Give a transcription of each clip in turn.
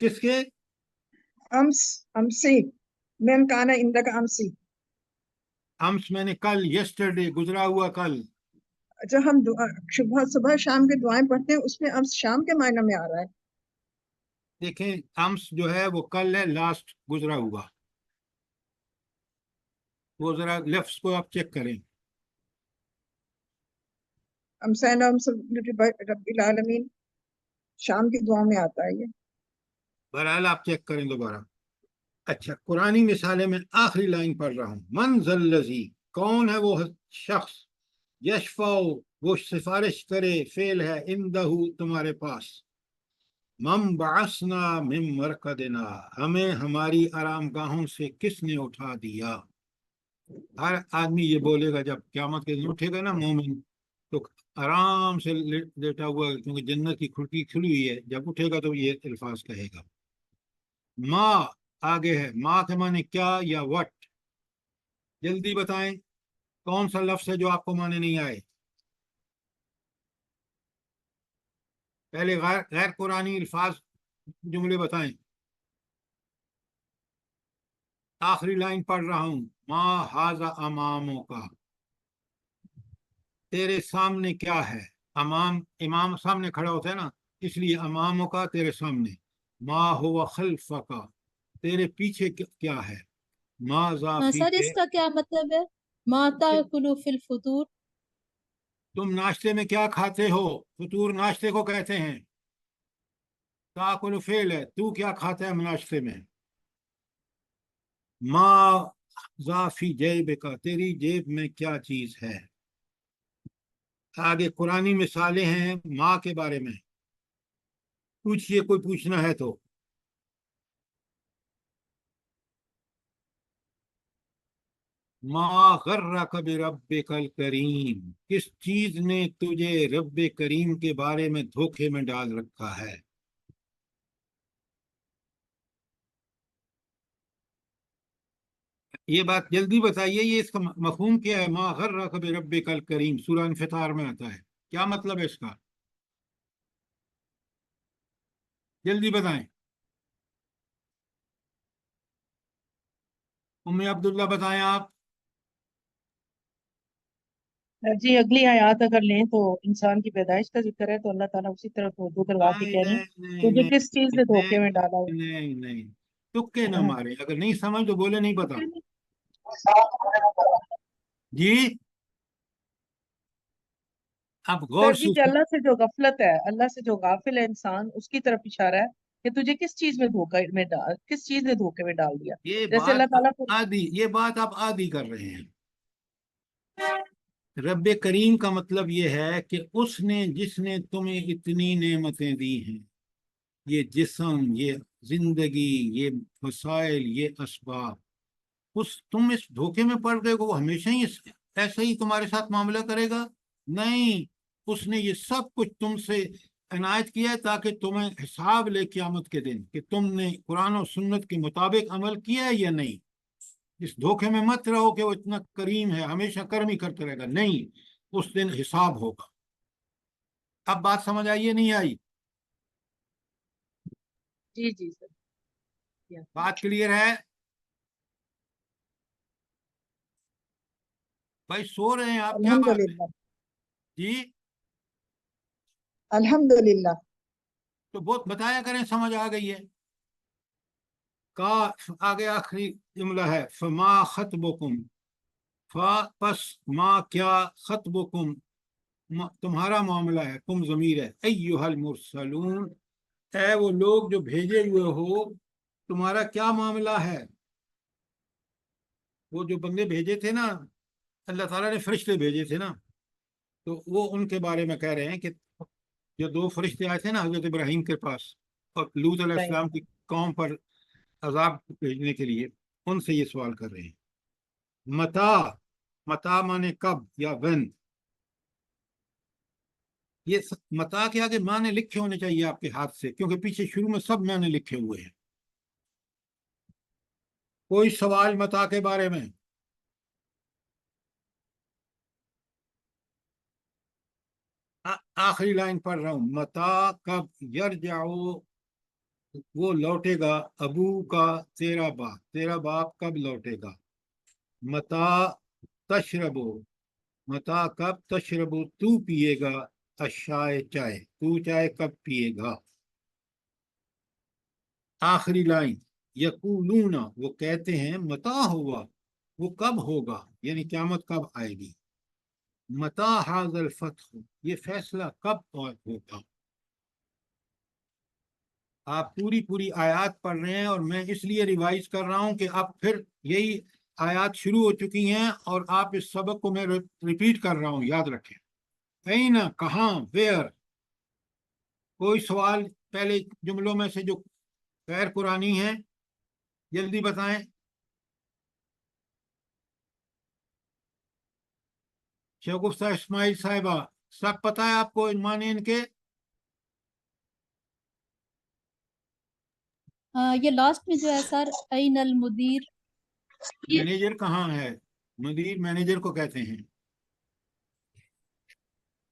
کس کے؟ امسی من کانا عندک امسی. امس میں نے کل، یسٹرڈے گزرا ہوا کل. جو ہم صبح شام کے دعائیں پڑھتے ہیں اس میں امس شام کے معنی میں آ رہا ہے. دیکھیں امس جو ہے وہ کل ہے، لاسٹ گزرا ہوا. وہ ذرا لفظ کو آپ چیک کریں. امسینا رب العالمین شام کی دعا میں آتا ہے یہ. بہرحال آپ چیک کریں دوبارہ. اچھا، قرآنی مثالیں میں آخری لائن پڑھ رہا ہوں. من ذا الذی، کون ہے وہ شخص، یشفع، وہ سفارش کرے، فعل ہے، عندہ، تمہارے پاس. من بعثنا من مرقدنا، ہمیں ہماری آرام گاہوں سے کس نے اٹھا دیا. ہر آدمی یہ بولے گا جب قیامت کے دن اٹھے گا نا مومن، تو آرام سے لیٹا ہوا، کیونکہ جنت کی کھڑکی کھلی ہوئی ہے، جب اٹھے گا تو یہ الفاظ کہے گا. ما آگے ہے، ما کے معنی کیا یا وٹ. جلدی بتائیں کون سا لفظ ہے جو آپ کو معنی نہیں آئے. پہلے غیر قرآنی الفاظ جملے بتائیں. آخری لائن پڑھ رہا ہوں. ما ھذا اماموں کا، تیرے سامنے کیا ہے. امام سامنے کھڑا ہوتا ہے نا، اس لیے اماموں کا تیرے سامنے. ما ہوا خلفک، تیرے پیچھے کیا ہے. ما ضافی سر کے، اس کا کیا مطلب ہے؟ ما تاکلو فی الفطور. تم ناشتے میں کیا کھاتے ہو. فطور ناشتے کو کہتے ہیں. تاکل فعل ہے، تو کیا کھاتا ہے ناشتے میں. ما ضافی جیب کا، تیری جیب میں کیا چیز ہے. آگے قرآنی مثالیں ہیں ماں کے بارے میں. پوچھئے، کوئی پوچھنا ہے تو. ما غرک بربک الکریم، کس چیز نے تجھے رب کریم کے بارے میں دھوکے میں ڈال رکھا ہے. یہ بات جلدی بتائیے، یہ اس کا مفہوم کیا ہے. ما غرک بربک الکریم سورہ انفطار میں آتا ہے. کیا مطلب ہے اس کا؟ جلدی بتائیں. ام عبداللہ بتائیں آپ. جی اگلی آیات اگر لیں تو انسان کی پیدائش کا ذکر ہے، تو اللہ تعالیٰ اسی طرف رجوع کروا کے نہیں کہہ رہے ہیں نہیں نہیں تجھے نہیں کس چیز نے دھوکے میں ڈالا نہیں نہیں نہیں، تکے نہ ہے؟ مارے. اگر نہیں سمجھ تو بولے نہیں پتا. جی آپ غور سر جی سے. اللہ سے جو غفلت ہے، اللہ سے جو غافل ہے انسان، اس کی طرف اشارہ ہے کہ تجھے کس چیز میں کس چیز نے دھوکے میں ڈال دیا. یہ جیسے بات اللہ تعالیٰ کو یہ بات آپ عادی کر رہے ہیں. رب کریم کا مطلب یہ ہے کہ اس نے، جس نے تمہیں اتنی نعمتیں دی ہیں، یہ جسم، یہ زندگی، یہ وسائل، یہ اسباب، تم اس دھوکے میں پڑ گئے کہ وہ ہمیشہ ہی ایسا ہی تمہارے ساتھ معاملہ کرے گا. نہیں، اس نے یہ سب کچھ تم سے عنایت کیا ہے تاکہ تمہیں حساب لے قیامت کے دن کہ تم نے قرآن و سنت کے مطابق عمل کیا ہے یا نہیں. اس دھوکے میں مت رہو کہ وہ اتنا کریم ہے، ہمیشہ کرم ہی کرتے رہے گا. نہیں، اس دن حساب ہوگا. اب بات سمجھ آئی ہے نہیں آئی؟ جی جی سر. بات کلیئر ہے؟ بھائی سو رہے ہیں آپ، کیا بات ہے؟ الحمدللہ جی الحمدللہ. تو بہت بتایا کریں، سمجھ آ گئی ہے. کا آگے آخری جملہ ہے فما خطبکم، پس ما کیا، خطبکم تمہارا معاملہ ہے، تم ضمیر ہے. ایھا المرسلون، اے وہ لوگ جو بھیجے ہوئے ہو، تمہارا کیا معاملہ ہے. وہ جو بندے بھیجے تھے نا، اللہ تعالیٰ نے فرشتے بھیجے تھے نا، تو وہ ان کے بارے میں کہہ رہے ہیں کہ جو 2 فرشتے آئے تھے نا حضرت ابراہیم کے پاس اور لوط علیہ السلام کی قوم پر عذاب بھیجنے کے لیے، ان سے یہ سوال کر رہے ہیں. متا مانے کب یا when. یہ متا کے آگے معنی لکھے ہونے چاہیے آپ کے ہاتھ سے، کیونکہ پیچھے شروع میں سب معنی لکھے ہوئے ہیں. کوئی سوال متا کے بارے میں؟ آخری لائن پڑھ رہا ہوں. متا کب، یرجعو وہ لوٹے گا ابو کا تیرا باپ کب لوٹے گا؟ متا تشربو، متا کب تشربو تو پیے گا، اشائے چائے تو چائے کب پیے گا؟ آخری لائن یقولون وہ کہتے ہیں متا ہوا وہ کب ہوگا، یعنی قیامت کب آئے گی، متا حاض الفتح یہ فیصلہ کب ہوگا۔ آپ پوری آیات پڑھ رہے ہیں اور میں اس لیے ریوائز کر رہا ہوں کہ اب پھر یہی آیات شروع ہو چکی ہیں اور آپ اس سبق کو میں ریپیٹ کر رہا ہوں، یاد رکھیں۔ این کہاں، ویئر، کوئی سوال پہلے جملوں میں سے جو غیر قرآنی ہیں جلدی بتائیں۔ شگفتہ اسماعیل صاحبہ سب پتہ ہے آپ کو معنی ان کے؟ یہ لاسٹ میں جو ہے سر این المدیر، مینیجر کہاں ہے؟ مدیر مینیجر کو کہتے ہیں۔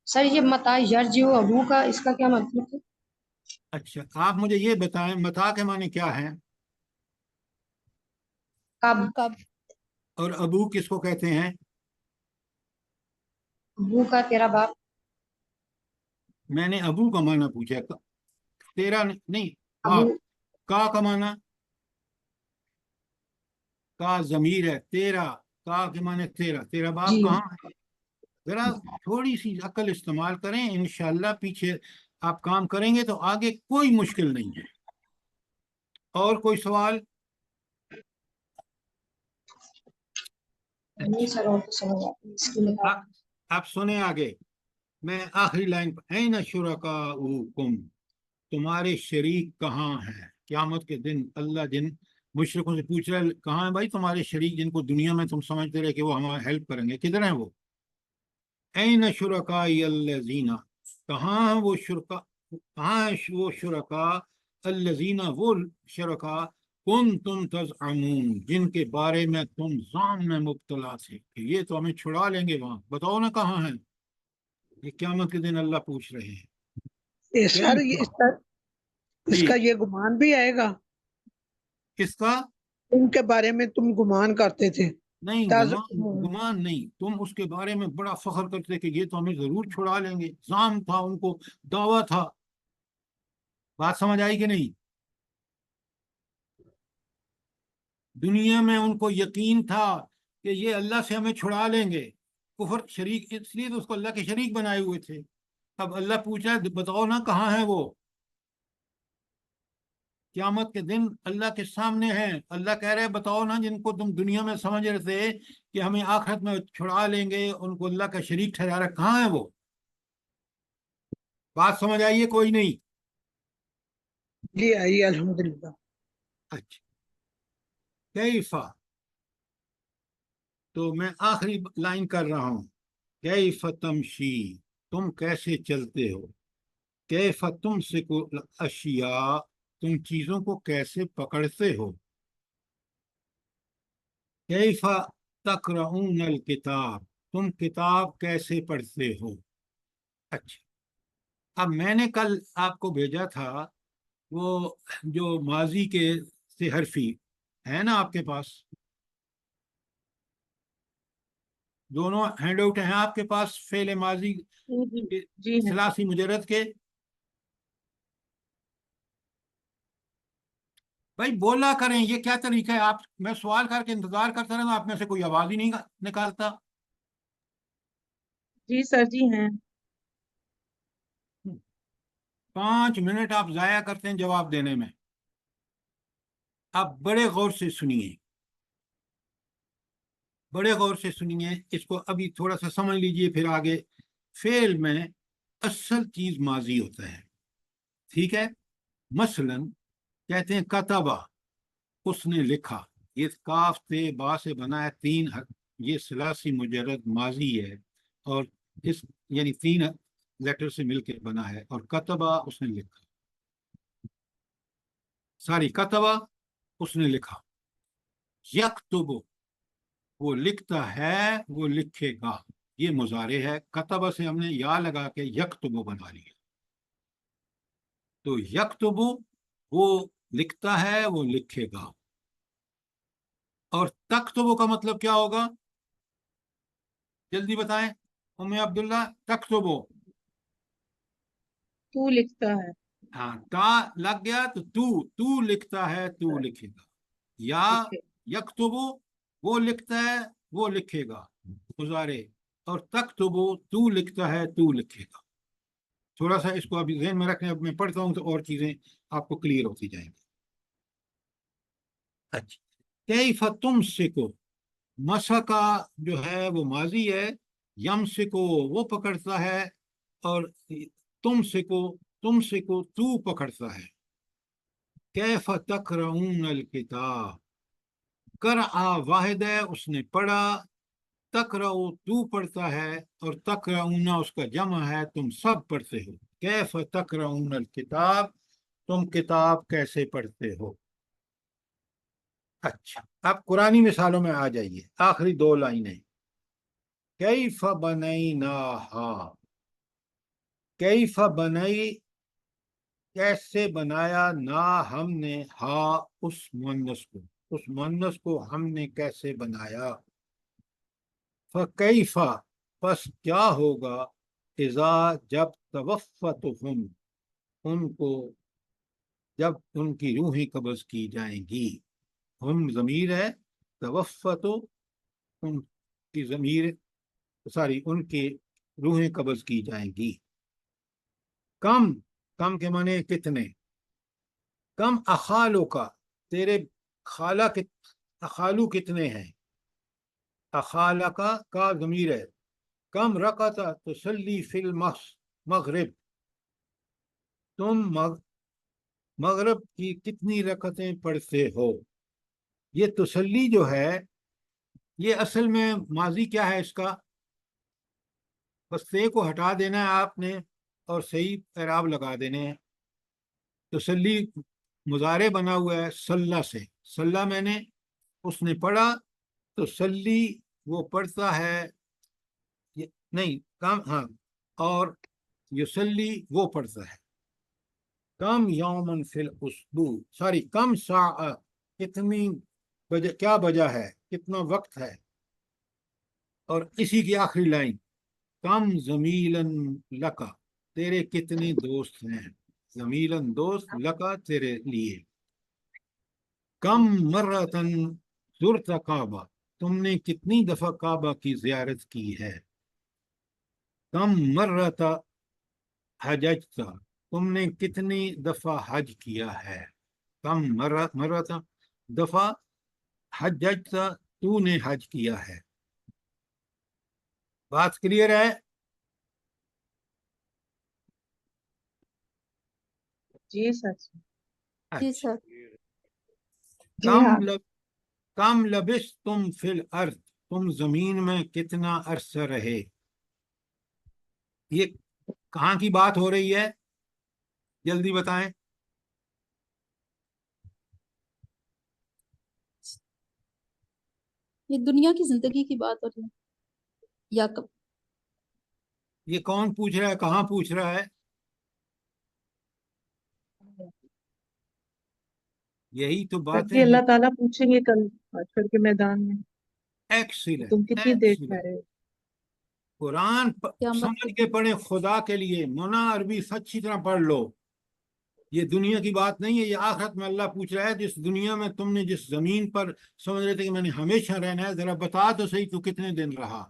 سر یہ متا یرجع ابو کا اس کا کیا مطلب ہے؟ اچھا آپ مجھے یہ بتائیں متا کے معنی کیا ہے کب؟ کب؟ اور ابو کس کو کہتے ہیں؟ ابو کا تیرا باپ۔ میں نے ابو کا معنی پوچھا، تیرا نہیں، ابو کا معنی کا ضمیر ہے، تیرا کا کے معنی تیرا باپ جی کہاں ہے؟ ذرا تھوڑی سی عقل استعمال کریں، انشاءاللہ پیچھے آپ کام کریں گے تو آگے کوئی مشکل نہیں ہے۔ اور کوئی سوال؟ نہیں سر اور تو سمجھ آتی اس کے لیے آپ سنیں آگے، میں آخری لائن پر این شرکاؤکم تمہارے شریک کہاں ہیں؟ قیامت کے دن اللہ جن مشرکوں سے پوچھ رہے کہاں ہیں بھائی تمہارے شریک جن کو دنیا میں تم سمجھتے رہے کہ وہ ہماری ہیلپ کریں گے، کدھر ہیں وہ؟ این شرکائی الذین کہاں ہیں وہ شرکا، کہاں ہیں وہ شرکا الذین وہ شرکا کنتم تزعمون جن کے بارے میں تم ظان میں مبتلا تھے کہ یہ تو ہمیں چھڑا لیں گے، وہاں بتاؤ نا کہاں ہیں؟ یہ قیامت کے دن اللہ پوچھ رہے ہیں۔ سر اس جی کا یہ گمان بھی آئے گا، کس کا؟ ان کے بارے میں تم گمان کرتے تھے۔ نہیں تزعمون گمان نہیں، تم اس کے بارے میں بڑا فخر کرتے کہ یہ تو ہمیں ضرور چھڑا لیں گے، زام تھا ان کو، دعویٰ تھا۔ بات سمجھ آئی کہ نہیں؟ دنیا میں ان کو یقین تھا کہ یہ اللہ سے ہمیں چھڑا لیں گے، کفر شریک، اس لیے تو اس کو اللہ کے شریک بنائے ہوئے تھے۔ اب اللہ پوچھا بتاؤ نا کہاں ہے وہ؟ قیامت کے دن اللہ کے سامنے ہیں، اللہ کہہ رہے بتاؤ نا جن کو تم دنیا میں سمجھ رہے تھے کہ ہمیں آخرت میں چھڑا لیں گے، ان کو اللہ کا شریک ٹھہرا رہا، کہاں ہے وہ؟ بات سمجھ آئیے کوئی نہیں؟ جی آئیے الحمدللہ۔ اچھا کیفا، تو میں آخری لائن کر رہا ہوں، کیف تمشی تم کیسے چلتے ہو، کیف تمسک الاشیاء تم چیزوں کو کیسے پکڑتے ہو، کیف تقرؤون الکتاب تم کتاب کیسے پڑھتے ہو۔ اچھا اب میں نے کل آپ کو بھیجا تھا وہ جو ماضی کے سے حرفی ہے نا آپ کے پاس، دونوں ہینڈ آؤٹ ہیں آپ کے پاس، فعل ماضی جی ہیں۔ ثلاثی مجرد کے۔ بھائی بولا کریں، یہ کیا طریقہ ہے؟ آپ میں سوال کر کے انتظار کرتا رہا، آپ میں سے کوئی آواز ہی نہیں نکالتا۔ جی سر جی ہیں۔ 5 منٹ آپ ضائع کرتے ہیں جواب دینے میں۔ آپ بڑے غور سے سنیے، بڑے غور سے سنیے اس کو، ابھی تھوڑا سا سمجھ لیجئے پھر آگے۔ فعل میں اصل چیز ماضی ہوتا ہے، ٹھیک ہے؟ مثلا کہتے ہیں کتبہ اس نے لکھا، یہ کاف تے با سے بنا ہے، 3 یہ ثلاثی مجرد ماضی ہے، اور اس یعنی 3 لیٹر سے مل کے بنا ہے، اور کتبہ اس نے لکھا، ساری کتبہ اس نے لکھا، یکتب وہ لکھتا ہے، وہ لکھے گا، یہ مضارع ہے، کتبہ سے ہم نے یا لگا کے یکتب بنا لیا، تو یکتب وہ لکھتا ہے، وہ لکھے گا. اور تکتبو کا مطلب کیا ہوگا؟ جلدی بتائیں ام عبداللہ. تکتبو، تو لکھتا ہے. ہاں تا لگ گیا تو تو لکھتا ہے، تو لکھے گا. یا لکھے. یکتبو وہ لکھتا ہے، وہ لکھے گا مضارع. اور تکتبو تو لکھتا ہے، تو لکھے گا. تھوڑا سا اس کو ابھی ذہن میں رکھیں، اب میں پڑھتا ہوں تو اور چیزیں آپ کو کلیئر ہوتی جائیں گی. اچھا، کیف تمسکو، مسکا جو ہے وہ ماضی ہے، یمسکو وہ پکڑتا ہے، اور تمسکو تو پکڑتا ہے. کیف تقرؤون الکتاب، قرأ واحد ہے، اس نے پڑھا. تقرؤ تو پڑھتا ہے، اور تقرؤون اس کا جمع ہے، تم سب پڑھتے ہو. کیف تقرؤون الکتاب، تم کتاب کیسے پڑھتے ہو. اچھا، اب قرآنی مثالوں میں آ جائیے. آخری 2 لائنیں. کیف بنیناہا، کیف بنائی، کیسے بنایا، نا ہم نے، ہا اس مؤنث کو، اس مؤنث کو ہم نے کیسے بنایا. فکیف، پس کیا ہوگا، اذا جب، توفتہم ان کو، جب ان کی روحیں قبض کی جائیں گی. ہم ضمیر ہے، توفتو ان کی ضمیر، ساری ان کی روحیں قبض کی جائیں گی. کم کے معنی کتنے. کم اخالو کا، تیرے خالہ اخالو کتنے ہیں. اخالہ کا ضمیر ہے. کم رکعت تصلی فی المغرب، تم مغرب کی کتنی رکعتیں پڑھتے ہو. یہ تسلی جو ہے، یہ اصل میں ماضی کیا ہے اس کا، بس سے کو ہٹا دینا ہے آپ نے اور صحیح اعراب لگا دینے ہیں. تسلی مضارع بنا ہوا ہے صلہ سے، صلہ میں نے، اس نے پڑھا. تسلی وہ پڑھتا ہے، نہیں کم، ہاں، اور یسلی وہ پڑھتا ہے. کم یومن فی الاسبوع، سوری کم ساعہ، کتنی بجہ، کیا بجہ ہے، کتنا وقت ہے. اور اسی کی آخری لائن، کم زمیلن لکا، تیرے کتنے دوست ہیں. زمیلن دوست، لکا تیرے لیے. کم مرتن زرت کعبہ، تم نے کتنی دفعہ کعبہ کی زیارت کی ہے. کم مرت حججت، تم نے کتنی دفعہ حج کیا ہے. کم مرت دفعہ، حججت تو نے حج کیا ہے. بات کلیئر ہے. جی سر. جی اچھا. سر. جی ہاں. کم لبس تم فی الارض، تم زمین میں کتنا عرصہ رہے. یہ کہاں کی بات ہو رہی ہے، جلدی بتائیں. یہ دنیا کی زندگی کی بات ہو رہی ہے یا کب؟ یہ کون پوچھ رہا ہے، کہاں پوچھ رہا ہے. یہی تو باتیں تاکہ ہیں. اللہ تعالیٰ پوچھیں گے کل حشر کے میدان میں کہ تم ایکسیلنٹ، کتنی دیر ٹھہرے ہو. قرآن قیامت سمجھ کے پڑھیں خدا کے لیے. مونا عربی اچھی طرح پڑھ لو. یہ دنیا کی بات نہیں ہے، یہ آخرت میں اللہ پوچھ رہا ہے. جس دنیا میں تم نے، جس زمین پر سمجھ رہے تھے کہ میں نے ہمیشہ رہنا ہے، ذرا بتا تو صحیح تو کتنے دن رہا.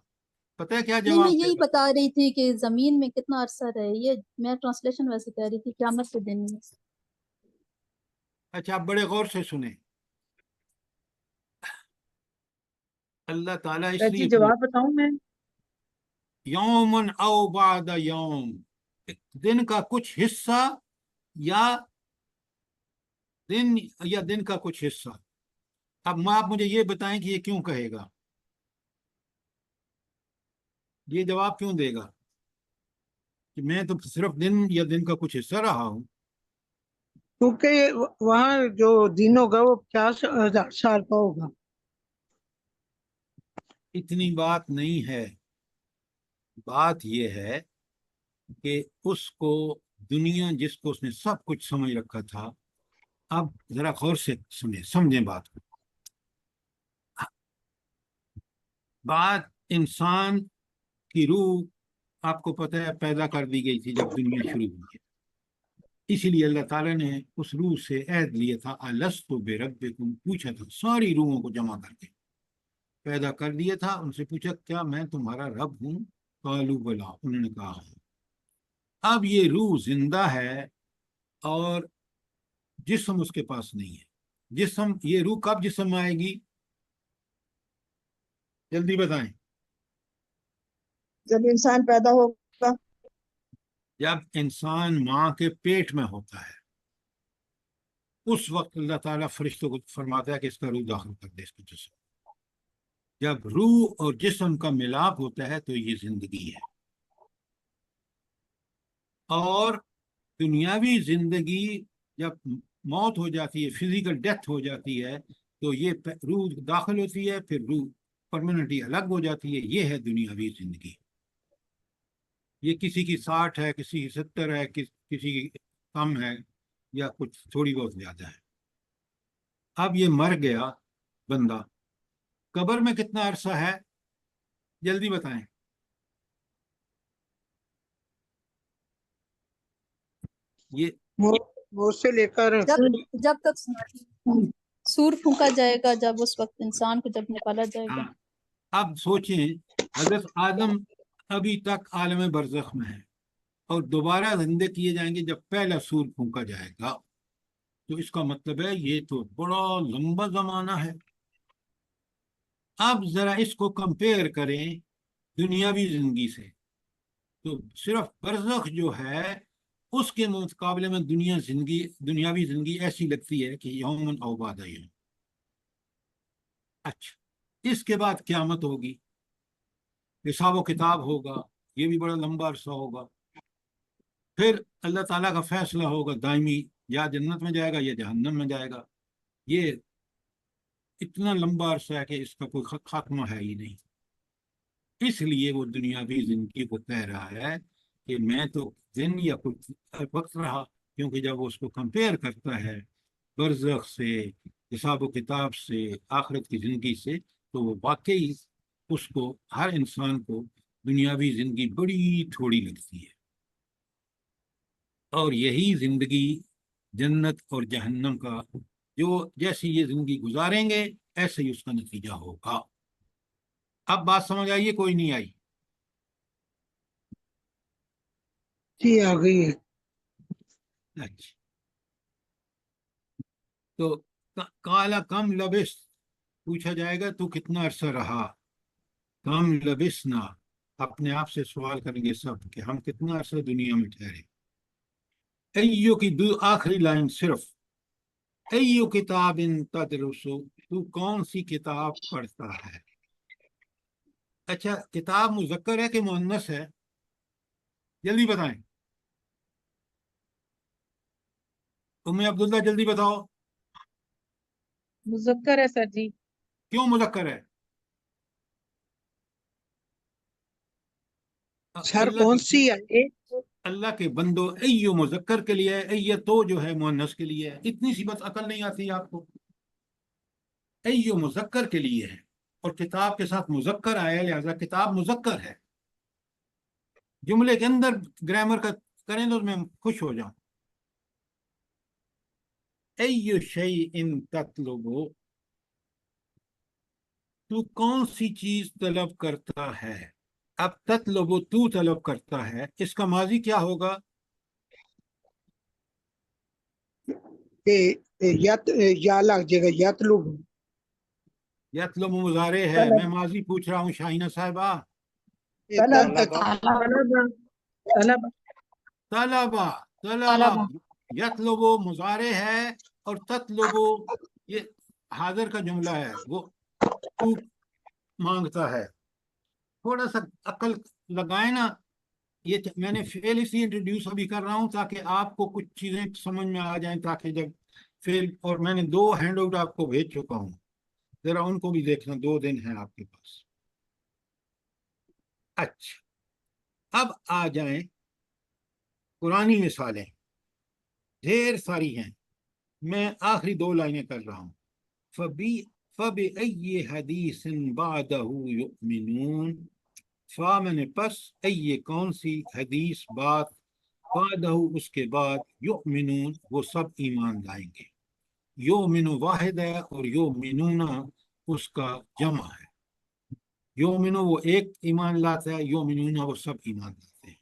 پتہ ہے کیا نہیں، میں جواب دے یہی گا. بتا رہی تھی کہ زمین میں کتنا عرصہ رہے. یہ میں ٹرانسلیشن ویسے کہہ رہی تھی قیامت کے دن میں. اچھا، آپ بڑے غور سے سنیں. اللہ تعالیٰ اس جی لیے جواب بتاؤں میں. یومن او بعد یوم، دن کا کچھ حصہ، یا دن کا کچھ حصہ. اب آپ مجھے یہ بتائیں کہ یہ کیوں کہے گا، یہ جواب کیوں دے گا کہ میں تو صرف دن یا دن کا کچھ حصہ رہا ہوں. کیونکہ وہاں جو دن ہوگا وہ 50,000 سال کا ہوگا. اتنی بات نہیں ہے. بات یہ ہے کہ اس کو دنیا، جس کو اس نے سب کچھ سمجھ رکھا تھا، اب ذرا غور سے سمجھیں بات کو. بات انسان کی روح آپ کو پتہ ہے پیدا کر دی گئی تھی جب دنیا شروع ہوئی ہے. اسی لیے اللہ تعالیٰ نے اس روح سے عہد لیا تھا الست بربکم، پوچھا تھا ساری روحوں کو جمع کر کے پیدا کر دیا تھا. ان سے پوچھا کیا میں تمہارا رب ہوں؟ قالوا بلا، انہوں نے کہا ہے. اب یہ روح زندہ ہے اور جسم اس کے پاس نہیں ہے. جسم، یہ روح کب جسم میں آئے گی؟ جلدی بتائیں. جب انسان پیدا ہوگا. جب انسان ماں کے پیٹ میں ہوتا ہے اس وقت اللہ تعالیٰ فرشتوں کو فرماتا ہے کہ اس کا روح داخل کر دے اس کے جسم. جب روح اور جسم کا ملاپ ہوتا ہے تو یہ زندگی ہے. اور دنیاوی زندگی جب موت ہو جاتی ہے، فزیکل ڈیتھ ہو جاتی ہے، تو یہ روح داخل ہوتی ہے، پھر روح پرماننٹلی الگ ہو جاتی ہے. یہ ہے دنیاوی زندگی. یہ کسی کی 60 ہے، کسی کی 70 ہے، کسی کی کم ہے، یا کچھ تھوڑی بہت زیادہ ہے. اب یہ مر گیا بندہ، قبر میں کتنا عرصہ ہے؟ جلدی بتائیں. یہ وہ سے لے کر جب تک سور پھونکا جائے گا، جب اس وقت انسان کو جب نکالا جائے گا. ہاں، اب سوچیں حضرت آدم ابھی تک عالم برزخ میں ہے اور دوبارہ زندے کیے جائیں گے جب پہلا سور پھونکا جائے گا. تو اس کا مطلب ہے یہ تو بڑا لمبا زمانہ ہے. اب ذرا اس کو کمپیئر کریں دنیاوی زندگی سے، تو صرف برزخ جو ہے اس کے مقابلے میں دنیاوی زندگی ایسی لگتی ہے کہ یومن او بعد یوم. اچھا، اس کے بعد قیامت ہوگی، حساب و کتاب ہوگا، یہ بھی بڑا لمبا عرصہ ہوگا. پھر اللہ تعالیٰ کا فیصلہ ہوگا دائمی، یا جنت میں جائے گا یا جہنم میں جائے گا. یہ اتنا لمبا عرصہ ہے کہ اس کا کوئی خاتمہ ہے ہی نہیں. اس لیے وہ دنیاوی زندگی کو کہہ رہا ہے کہ میں تو دن یا کچھ وقت رہا، کیونکہ جب وہ اس کو کمپیئر کرتا ہے برزخ سے، حساب و کتاب سے، آخرت کی زندگی سے، تو وہ واقعی اس کو، ہر انسان کو دنیاوی زندگی بڑی تھوڑی لگتی ہے. اور یہی زندگی جنت اور جہنم کا، جو جیسی یہ زندگی گزاریں گے ایسے ہی اس کا نتیجہ ہوگا. اب بات سمجھ آئیے کوئی نہیں آئی؟ جی آ گئی ہے. اچھا، تو کالا کم لبس، پوچھا جائے گا تو کتنا عرصہ رہا. کم لبسنا، اپنے آپ سے سوال کریں گے سب کہ ہم کتنا عرصہ دنیا میں ٹھہرے. ایو کی آخری لائن صرف، ایو کتاب تدرسو، تو کون سی کتاب پڑھتا ہے. اچھا، کتاب مذکر ہے کہ مؤنث ہے؟ جلدی بتائیں. ام عبداللہ جلدی بتاؤ. مذکر ہے سر جی. کیوں مذکر ہے؟ سر کون سی ہے؟ اللہ کے بندو، ایو مذکر کے لیے ہے، ایتو جو ہے مؤنث کے لیے ہے. اتنی سی بات عقل نہیں آتی آپ کو؟ ایو مذکر کے لیے ہے اور کتاب کے ساتھ مذکر آیا، لہذا کتاب مذکر ہے. جملے کے اندر گرامر کا کریں تو میں خوش ہو جاؤں. ایو شیء تطلبو، تو کون سی چیز طلب کرتا ہے. اب تطلبو تو طلب کرتا ہے، اس کا ماضی کیا ہوگا؟ یا لگ جائے گا یطلب. یطلب مضارع ہے. میں ماضی پوچھ رہا ہوں شاہینہ صاحبہ. طلب طلبا، طلبا، یطلبو مضارع ہے اور تطلبو یہ حاضر کا جملہ ہے، وہ تو مانگتا ہے. تھوڑا سا عقل لگائیں نا. یہ میں نے فعل اس لیے انٹروڈیوس ابھی کر رہا ہوں تاکہ آپ کو کچھ چیزیں سمجھ میں آ جائیں، تاکہ جب فعل، اور میں نے 2 ہینڈ آؤٹ آپ کو بھیج چکا ہوں، ذرا ان کو بھی دیکھنا، 2 دن ہیں آپ کے پاس. اچھا، اب آ جائیں قرآنی مثالیں، ڈھیر ساری ہیں. میں آخری 2 لائنیں کر رہا ہوں. فَبِأَيِّ حَدِيثٍ بَعْدَهُ يُؤْمِنُونَ. فا میں نے پس، ای کون سی، حدیث بات، بعدہ اس کے بعد، یؤمنون وہ سب ایمان لائیں گے. یؤمن واحد ہے اور یؤمنون اس کا جمع ہے. یؤمن وہ ایک ایمان لاتا ہے، یؤمنون وہ سب ایمان لاتے ہیں.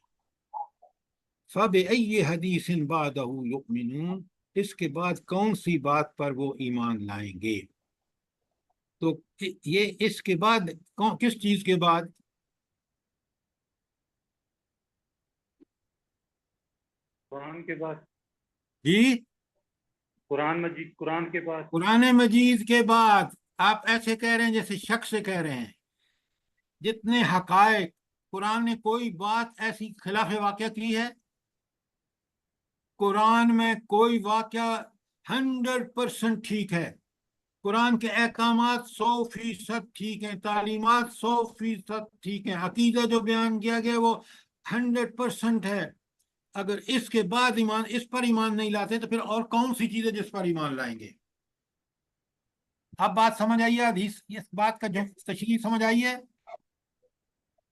فَبِأَيِّ حَدِيثٍ بَعْدَهُ يُؤْمِنُونَ اس کے بعد کون سی بات پر وہ ایمان لائیں گے. تو یہ اس کے بعد کس چیز کے بعد؟ قرآن کے بعد. جی قرآن مجید، قرآن کے بعد. قرآن مجید کے بعد. آپ ایسے کہہ رہے ہیں جیسے شک سے کہہ رہے ہیں. جتنے حقائق، قرآن نے کوئی بات ایسی خلاف واقعہ کی ہے؟ قرآن میں کوئی واقعہ 100% ٹھیک ہے. قرآن کے احکامات 100% ٹھیک ہیں، تعلیمات 100% ٹھیک ہیں، عقیدہ جو بیان کیا گیا وہ 100% ہے. اگر اس کے بعد اس پر ایمان نہیں لاتے تو پھر اور کون سی چیز ہے جس پر ایمان لائیں گے؟ اب بات سمجھ آئیے، حدیث اس بات کا جو تشریح سمجھ آئیے.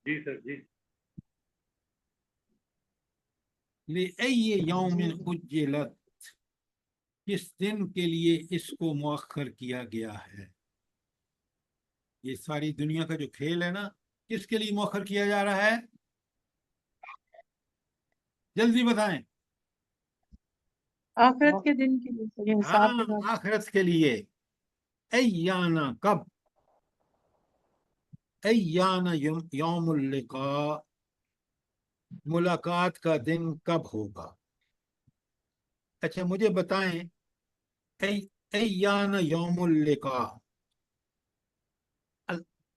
جی سر جی. لِأَيِّ يَوْمٍ أُجِّلَتْ کس دن کے لیے اس کو مؤخر کیا گیا ہے. یہ ساری دنیا کا جو کھیل ہے نا، کس کے لیے مؤخر کیا جا رہا ہے؟ جلدی بتائیں. آخرت کے دن کے لیے، یہ حساب ہاں، کتاب. آخرت کے لیے. ایانا کب، ایانا یوم اللقاء ملاقات کا دن کب ہوگا. اچھا مجھے بتائیں، ایانا یوم اللقاء،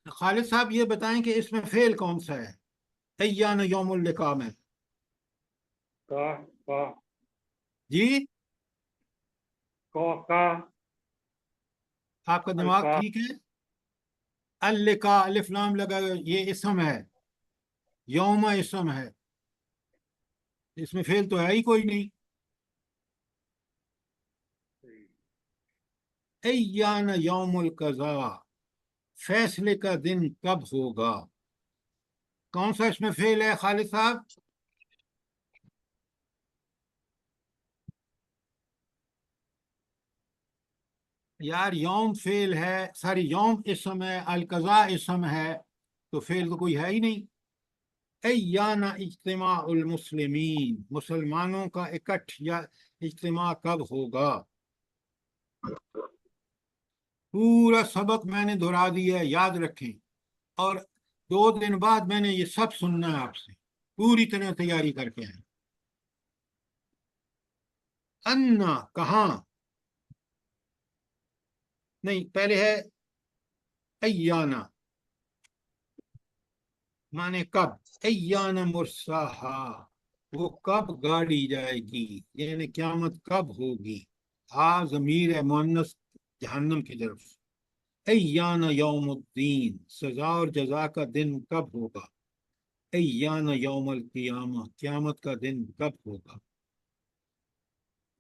خالد صاحب یہ بتائیں کہ اس میں فعل کون سا ہے ایانا یوم اللقاء میں؟ کا جی کا آپ کا دماغ القاء. ٹھیک ہے؟ اللقاء الف لام لگا، یہ اسم ہے، یوم اسم ہے، اس میں فعل تو ہے ہی کوئی نہیں. ایانا یوم القضاء فیصلے کا دن کب ہوگا. کون سا اس میں فعل ہے خالد صاحب؟ یار یوم فعل ہے، ساری یوم اسم ہے، القضاء اسم ہے، تو فعل تو کوئی ہے ہی نہیں. ایانا اجتماع المسلمین مسلمانوں کا اکٹھ یا اجتماع کب ہوگا. پورا سبق میں نے دہرا دیا ہے، یاد رکھیں. اور 2 دن بعد میں نے یہ سب سننا ہے آپ سے، پوری طرح تیاری کر کے آئیں. انا کہاں نہیں، پہلے ہے ایانا مانے کب. ایانا مرساہا وہ کب گاڑی جائے گی، یعنی قیامت کب ہوگی. ہاں ضمیر ہے مؤنث جہنم کی طرف. ایانا یوم الدین سزا اور جزا کا دن کب ہوگا. ایانا یوم القیامہ قیامت کا دن کب ہوگا.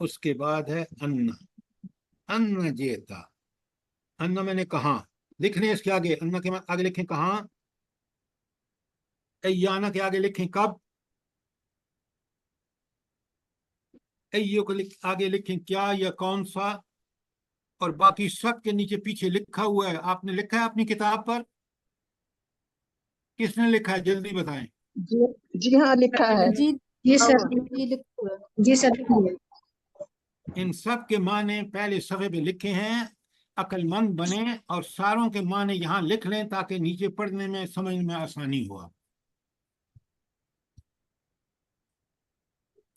اس کے بعد ہے انا جیتا. انا میں نے کہاں لکھنے، اس کے آگے انا کے آگے لکھیں کہاں، ایانا کے آگے لکھیں کب، ایو کے آگے لکھیں کیا یا کون سا، اور باقی سب کے نیچے پیچھے لکھا ہوا ہے. آپ نے لکھا ہے اپنی کتاب پر؟ کس نے لکھا ہے جلدی بتائیں. جی جی ہاں لکھا ہے. جی جی سر. جی لکھا ہوا ہے. جی سر. ان سب کے معنی پہلے صفحے پہ لکھے ہیں. عقل مند بنیں اور ساروں کے معنی یہاں لکھ لیں تاکہ نیچے پڑھنے میں سمجھنے میں آسانی ہوا.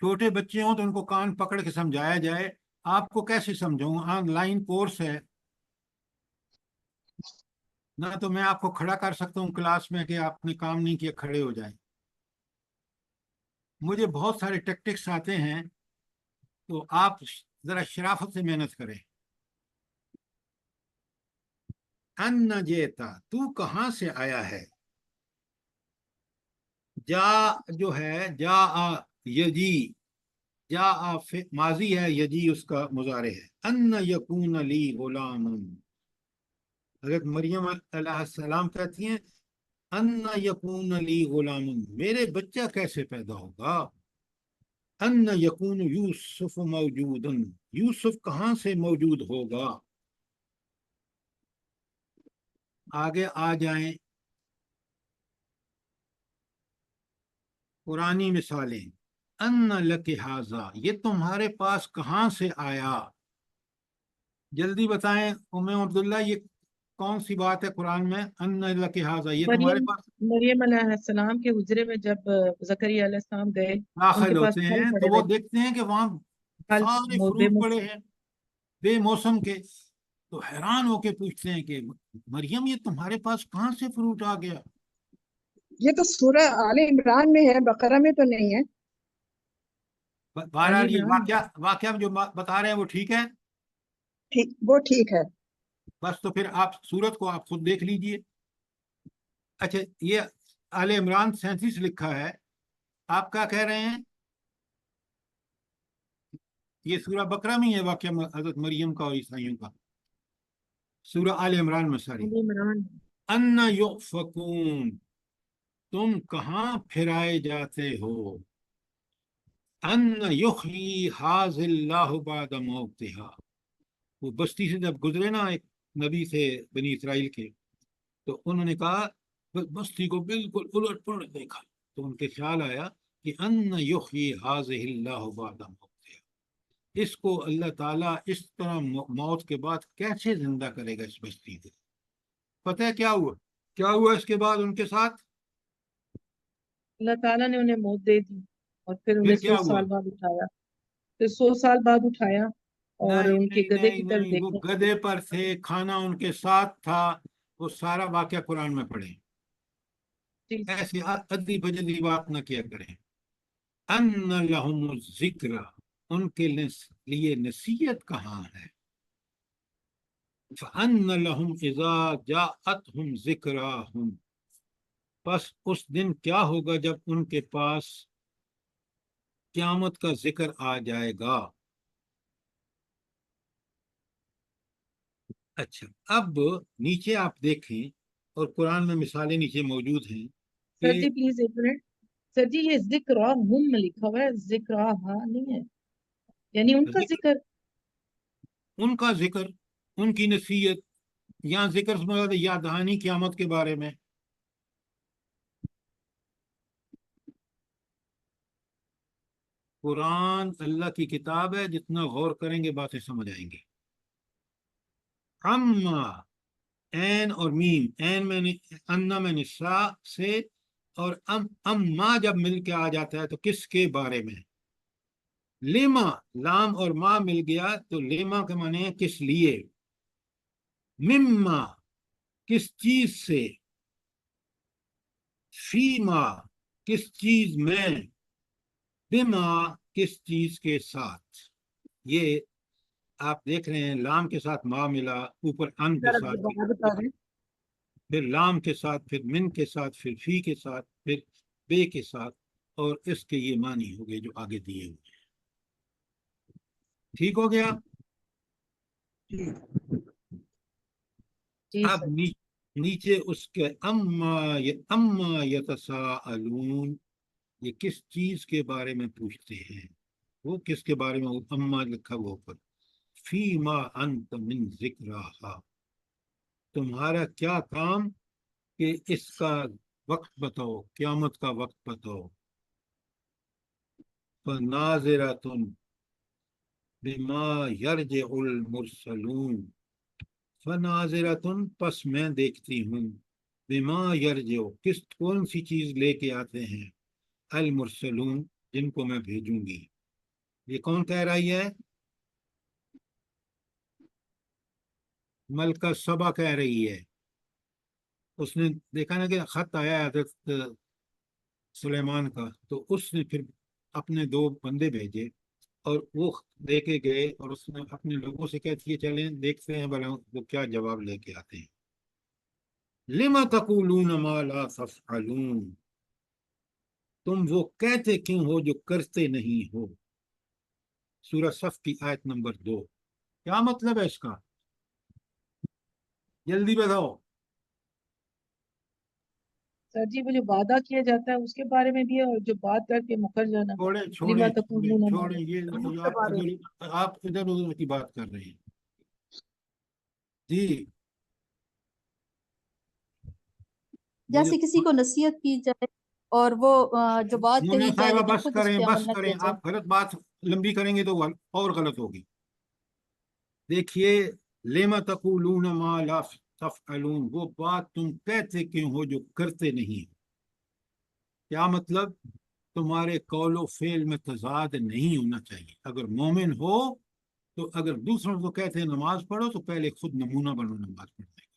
چھوٹے بچے ہوں تو ان کو کان پکڑ کے سمجھایا جائے. آپ کو کیسے سمجھاؤں، آن لائن کورس ہے نہ، تو میں آپ کو کھڑا کر سکتا ہوں کلاس میں کہ آپ نے کام نہیں کیا کھڑے ہو جائیں. مجھے بہت سارے ٹیکٹکس آتے ہیں، تو آپ ذرا شرافت سے محنت کریں. ان جیتا تو کہاں سے آیا ہے. جا جو ہے جا یجی، جاء ماضی ہے، یجی اس کا مضارع ہے. ان یکون لی غلام، حضرت مریم علیہ السلام کہتی ہیں ان یکون لی غلام، میرے بچہ کیسے پیدا ہوگا. ان یکون یوسف موجود، یوسف کہاں سے موجود ہوگا. آگے آ جائیں قرآنی مثالیں. ان لک ھذا، یہ تمہارے پاس کہاں سے آیا. جلدی بتائیں ام عبداللہ، یہ کون سی بات ہے قرآن میں؟ ان لک ھذا، یہ تمہارے مریم پاس مریم علیہ السلام کے حجرے میں جب زکریا علیہ السلام گئے، ان داخل کے پاس ہوتے پھل ہیں پڑے تو وہ ہوئے دیکھتے ہیں کہ وہاں پھل سارے بے فروٹ موسم پڑے ہیں بے موسم کے. تو حیران ہو کے پوچھتے ہیں کہ مریم یہ تمہارے پاس کہاں سے فروٹ آ گیا. یہ تو سورہ آل عمران میں ہے، بقرہ میں تو نہیں ہے. بہرحال یہ عمران واقعہ جو بتا رہے ہیں وہ ٹھیک ہے. ٹھیک، وہ ٹھیک ہے. بس تو پھر آپ سورت کو آپ خود دیکھ لیجئے. اچھا، یہ آل عمران 37 لکھا ہے، آپ کیا کہہ رہے ہیں؟ یہ سورہ بقرہ میں ہے واقعہ حضرت مریم کا اور عیسائیوں کا. سورہ آل عمران میں ساری. آل عمران ان یؤفکون، تم کہاں پھرائے جاتے ہو. ان یحیی ھذ اللہ بعد موتہا، وہ بستی سے جب گزرے نا ایک نبی تھے بنی اسرائیل کے، تو انہوں نے کہا بستی کو بالکل الٹ پلٹ دیکھا، تو ان کے خیال آیا کہ ان یحیی ھذ اللہ بعد موتہا، اس کو اللہ تعالیٰ اس طرح موت کے بعد کیسے زندہ کرے گا اس بستی کو. پتہ ہے کیا ہوا؟ کیا ہوا اس کے بعد ان کے ساتھ؟ اللہ تعالیٰ نے انہیں موت دے دی، اور پھر پھر انہیں کیا 100 ہوا؟ سال بعد اٹھایا. پھر 100 سال بعد اٹھایا اور نہیں ان کے نہیں گدھے کی نہیں طرف نہیں، وہ دیکھنے. گدھے پر تھے، کھانا ان کے ساتھ تھا، وہ سارا واقعہ قرآن میں پڑھیں. ایسی ادھی بجلی بات نہ کیا کریں. ان لہم الذکر، ان کے لیے نصیحت کہاں ہے. فَأَنَّ لَهُمْ إِذَا جَاءَتْهُمْ ذِكْرَاهُمْ، پس اس دن کیا ہوگا جب ان کے پاس قیامت کا ذکر آ جائے گا. اچھا، اب نیچے آپ دیکھیں، اور قرآن میں مثالیں نیچے موجود ہیں سر کہ جی پلیز ایک منٹ. سر جی یہ ذکر ہم لکھا ہوا ہے، ذکر نہیں ہے، یعنی ان کا ذکر. ان کا ذکر، ان کی نصیحت، یا ذکر سے مراد یاد دہانی قیامت کے بارے میں. قرآن اللہ کی کتاب ہے، جتنا غور کریں گے باتیں سمجھ آئیں گی. اما، این اور میم، این میں انا میں نسا سے، اور اما جب مل کے آ جاتا ہے تو کس کے بارے میں. لیما، لام اور ما مل گیا تو لیما کے معنی ہے کس لیے. مما، کس چیز سے. فیما، کس چیز میں. بما، کس چیز کے ساتھ. یہ آپ دیکھ رہے ہیں لام کے ساتھ ما ملا، اوپر ان کے سر ساتھ، دوبارہ بتا رہے ہیں. پھر لام کے ساتھ، پھر من کے ساتھ، پھر فی کے ساتھ، پھر بے کے ساتھ، اور اس کے یہ معنی ہو گئے جو آگے دیے ہوئے ہیں. ٹھیک ہو گیا. جی اب سر. نیچے اس کے اما یتساءلون، یہ کس چیز کے بارے میں پوچھتے ہیں. وہ کس کے بارے میں اما لکھا ہوا اوپر. فیما انت من ذکرہا، تمہارا کیا کام کہ اس کا وقت بتاؤ، قیامت کا وقت بتاؤ. فناظرۃ بما یرجع المرسلون، فناظرۃ، پس میں دیکھتی ہوں، بما یرجع، کون سی چیز لے کے آتے ہیں، المرسلون، جن کو میں بھیجوں گی. یہ کون کہہ رہی ہے؟ ملکہ سبا کہہ رہی ہے. اس نے دیکھا نا کہ خط آیا ہے حضرت سلیمان کا، تو اس نے پھر اپنے 2 بندے بھیجے اور وہ دے کے گئے، اور اس نے اپنے لوگوں سے کہتی ہے چلیں دیکھتے ہیں بھلا وہ کیا جواب لے کے آتے ہیں. لما تقولون ما لا تفعلون، تم وہ کہتے کیوں ہو جو کرتے نہیں ہو. سورہ صف کی آیت نمبر 2. کیا مطلب ہے اس کا؟ جلدی بتاؤ. سر جی وہ جو وعدہ کیا جاتا ہے اس کے بارے میں بھی ہے، اور جو بات کر کے مکر جانا، چھوڑیں لما چھوڑیں تقولون ما چھوڑیں، یہ آپ ادھر ادھر کی بات کر رہے ہیں. جی جیسے کسی کو نصیحت کی جائے اور وہ جو بات مومنہ کہی جائے صاحبہ لیکن بس خود اس کریں پہ بس عمل نہ کریں، کیا جائے. آپ غلط بات لمبی کریں گے تو اور غلط ہوگی. دیکھیے، لما تقولون ما لا تفعلون، وہ بات تم کہتے کیوں ہو جو کرتے نہیں. کیا مطلب؟ تمہارے قول و فعل میں تضاد نہیں ہونا چاہیے. اگر مومن ہو تو اگر دوسروں کو کہتے ہیں نماز پڑھو تو پہلے خود نمونہ بنو نماز پڑھنے کا.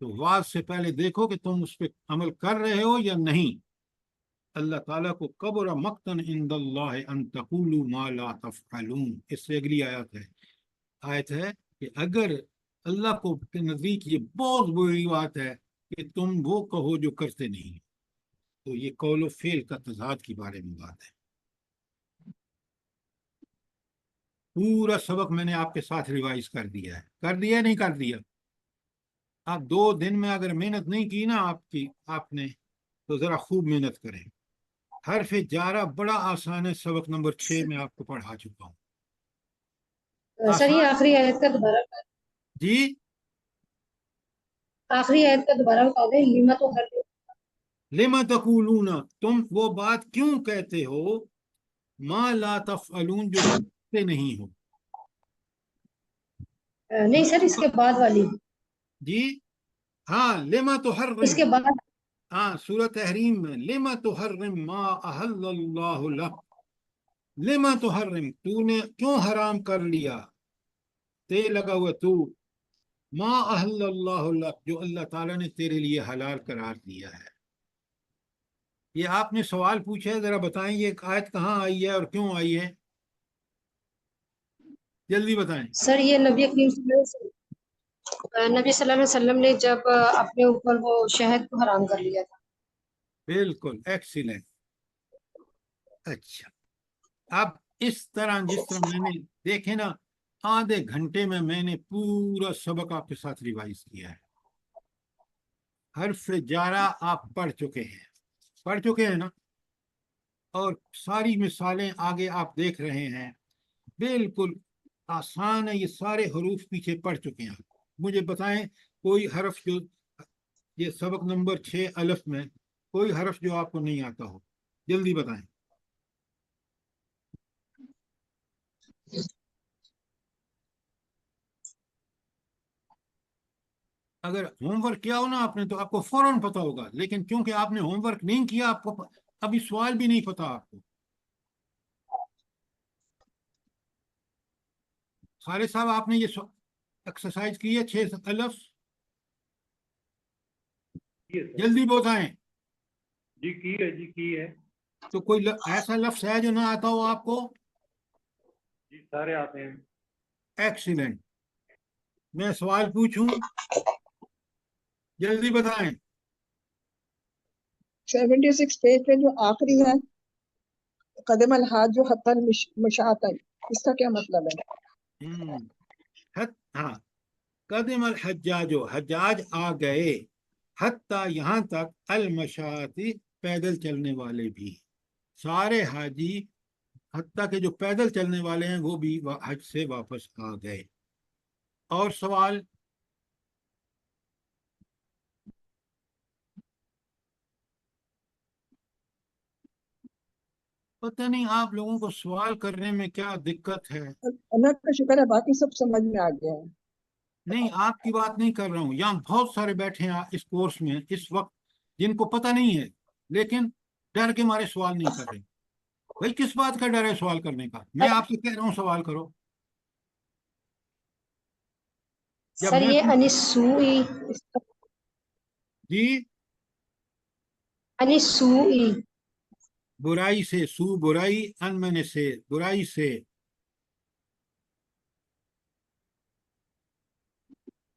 تو واز سے پہلے دیکھو کہ تم اس پہ عمل کر رہے ہو یا نہیں. اللہ تعالیٰ کو کبر مقتن عند اللہ ان تقولوا ما لا تفعلون. اس سے اگلی آیت ہے کہ اگر اللہ کو کے نزدیک یہ بہت بری بات ہے کہ تم وہ کہو جو کرتے نہیں. تو یہ قول و فعل کا تضاد کے بارے میں بات ہے. پورا سبق میں نے آپ کے ساتھ ریوائز کر دیا ہے. کر دیا نہیں کر دیا؟ آپ 2 دن میں اگر محنت نہیں کی نا آپ نے تو ذرا خوب محنت کریں. حرف جارہ بڑا آسان ہے. سبق نمبر 6 میں آپ کو پڑھا چکا ہوں. سر یہ آسان. آخری آیت کا دوبارہ جی آخری آیت کا دوبارہ بتا دیں. لما تو ہر لما تقولون، تم وہ بات کیوں کہتے ہو ما لا تفعلون، جو کرتے نہیں ہو. نہیں سر اس کے بعد والی، جی ہاں، لما اس تحرم. کے بعد ہاں، سورہ تحریم میں لما تحرم ما احل اللہ لک. لما تحرم، تو نے کیوں حرام کر لیا، تے لگا ہوا تو، ما احل اللہ لک، جو اللہ تعالیٰ نے تیرے لیے حلال قرار دیا ہے. یہ آپ نے سوال پوچھا ہے، ذرا بتائیں یہ آیت کہاں آئی ہے اور کیوں آئی ہے؟ جلدی بتائیں. سر یہ نبی کریم نبی صلی اللہ علیہ وسلم نے جب اپنے اوپر وہ شہد کو حرام کر لیا تھا. بالکل ایکسیلنٹ. اچھا، اب اس طرح جس طرح میں نے دیکھے نا، آدھے گھنٹے میں نے پورا سبق آپ کے ساتھ ریوائز کیا ہے. حرف جارہ آپ پڑھ چکے ہیں نا، اور ساری مثالیں آگے آپ دیکھ رہے ہیں. بالکل آسان ہے، یہ سارے حروف پیچھے پڑھ چکے ہیں. مجھے بتائیں کوئی حرف جو یہ سبق نمبر 6 الف میں کوئی حرف جو آپ کو نہیں آتا ہو، جلدی بتائیں. اگر ہوم ورک کیا ہو نا آپ نے تو آپ کو فوراً پتا ہوگا، لیکن کیونکہ آپ نے ہوم ورک نہیں کیا، آپ کو ابھی سوال بھی نہیں پتا. آپ کو خالد صاحب، آپ نے یہ ایکسرسائز کی ہے 6 الف؟ جلدی بتائیں. جی کی ہے، جی کی ہے. تو کوئی ایسا لفظ ہے جو نہ آتا ہو آپ کو؟ جی سارے آتے ہیں. ایکسیلنٹ. میں سوال پوچھوں، جلدی بتائیں. 76 پیج پہ جو آخری ہے قدم الحاج جو حتی المشاطن، اس کا کیا مطلب ہے؟ ہاں، قدم الحجاج، حجاج آ گئے، حتیٰ یہاں تک، المشاتی پیدل چلنے والے بھی، سارے حاجی حتیٰ کہ جو پیدل چلنے والے ہیں وہ بھی حج سے واپس آ گئے. اور سوال؟ پتہ نہیں آپ لوگوں کو سوال کرنے میں کیا دقت ہے. اللہ کا شکر ہے باقی سب سمجھ میں آ گیا ہے. نہیں، آپ کی بات نہیں کر رہا ہوں. یہاں بہت سارے بیٹھے ہیں اس کورس میں اس وقت جن کو پتہ نہیں ہے، لیکن ڈر کے مارے سوال نہیں کر رہے. بھائی کس بات کا ڈر ہے سوال کرنے کا؟ میں آپ سے کہہ رہا ہوں سوال کرو. جب سر میں یہ انسوئی، جی، انسوئی برائی سے، سو برائی، ان میں نے سے برائی سے.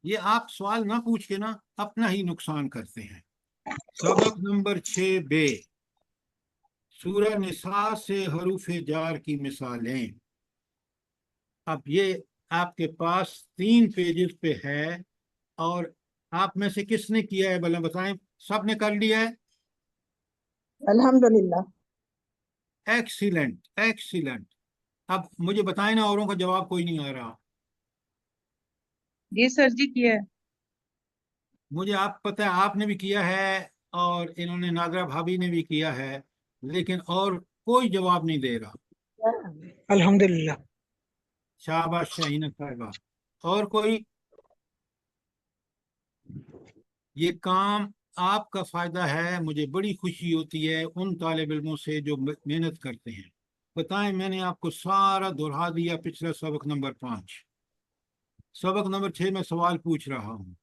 یہ آپ سوال نہ پوچھ کے نا اپنا ہی نقصان کرتے ہیں. سبق نمبر 6 بے، سورہ نساء سے حروف جار کی مثالیں. اب یہ آپ کے پاس 3 پیجز پہ ہے، اور آپ میں سے کس نے کیا ہے بھلا بتائیں؟ سب نے کر لیا ہے؟ الحمدللہ. Excellent excellent. اب مجھے بتائیں نا، اوروں کا جواب کوئی نہیں آ رہا. جی سر جی کیا ہے. مجھے آپ پتہ ہے آپ نے بھی کیا ہے، اور انہوں نے نادرہ بھابی نے بھی کیا ہے، لیکن اور کوئی جواب نہیں دے رہا. الحمدللہ. شاباش شاہین صاحبہ. اور کوئی؟ یہ کام آپ کا فائدہ ہے. مجھے بڑی خوشی ہوتی ہے ان طالب علموں سے جو محنت کرتے ہیں. بتائیں، میں نے آپ کو سارا دہرا دیا پچھلا سبق نمبر 5. سبق نمبر 6 میں سوال پوچھ رہا ہوں.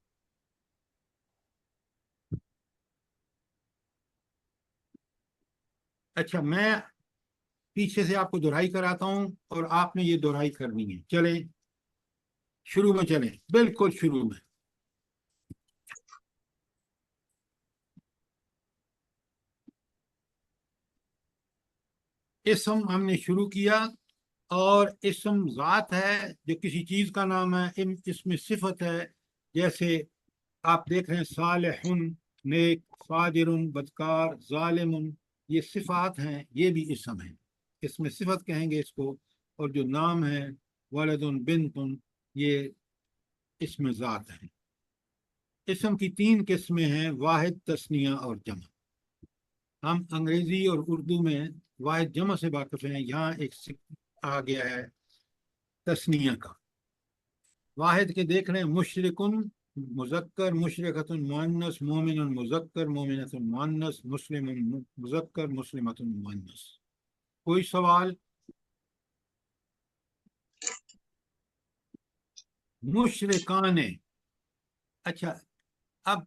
اچھا، میں پیچھے سے آپ کو دہرائی کراتا ہوں اور آپ نے یہ دہرائی کرنی ہے. چلیں شروع میں چلیں، بالکل شروع میں. اسم ہم نے شروع کیا، اور اسم ذات ہے جو کسی چیز کا نام ہے. اس میں صفت ہے، جیسے آپ دیکھ رہے ہیں صالح، نیک، فاجر، بدکار، ظالم، یہ صفات ہیں، یہ بھی اسم ہیں. اس میں صفت کہیں گے اس کو. اور جو نام ہے ولد، بنت، یہ اسم ذات ہیں. اسم کی 3 قسمیں ہیں: واحد، تثنیہ اور جمع. ہم انگریزی اور اردو میں واحد جمع سے واقف ہیں. یہاں ایک آ گیا ہے تثنیہ کا. واحد کے دیکھ رہے ہیں: مشرکن مذکر، مشرکۃ مؤنث، مومن مذکر، مومنۃ مؤنث، مسلم مذکر، مسلمۃ مؤنث. کوئی سوال؟ مشرکان. اچھا، اب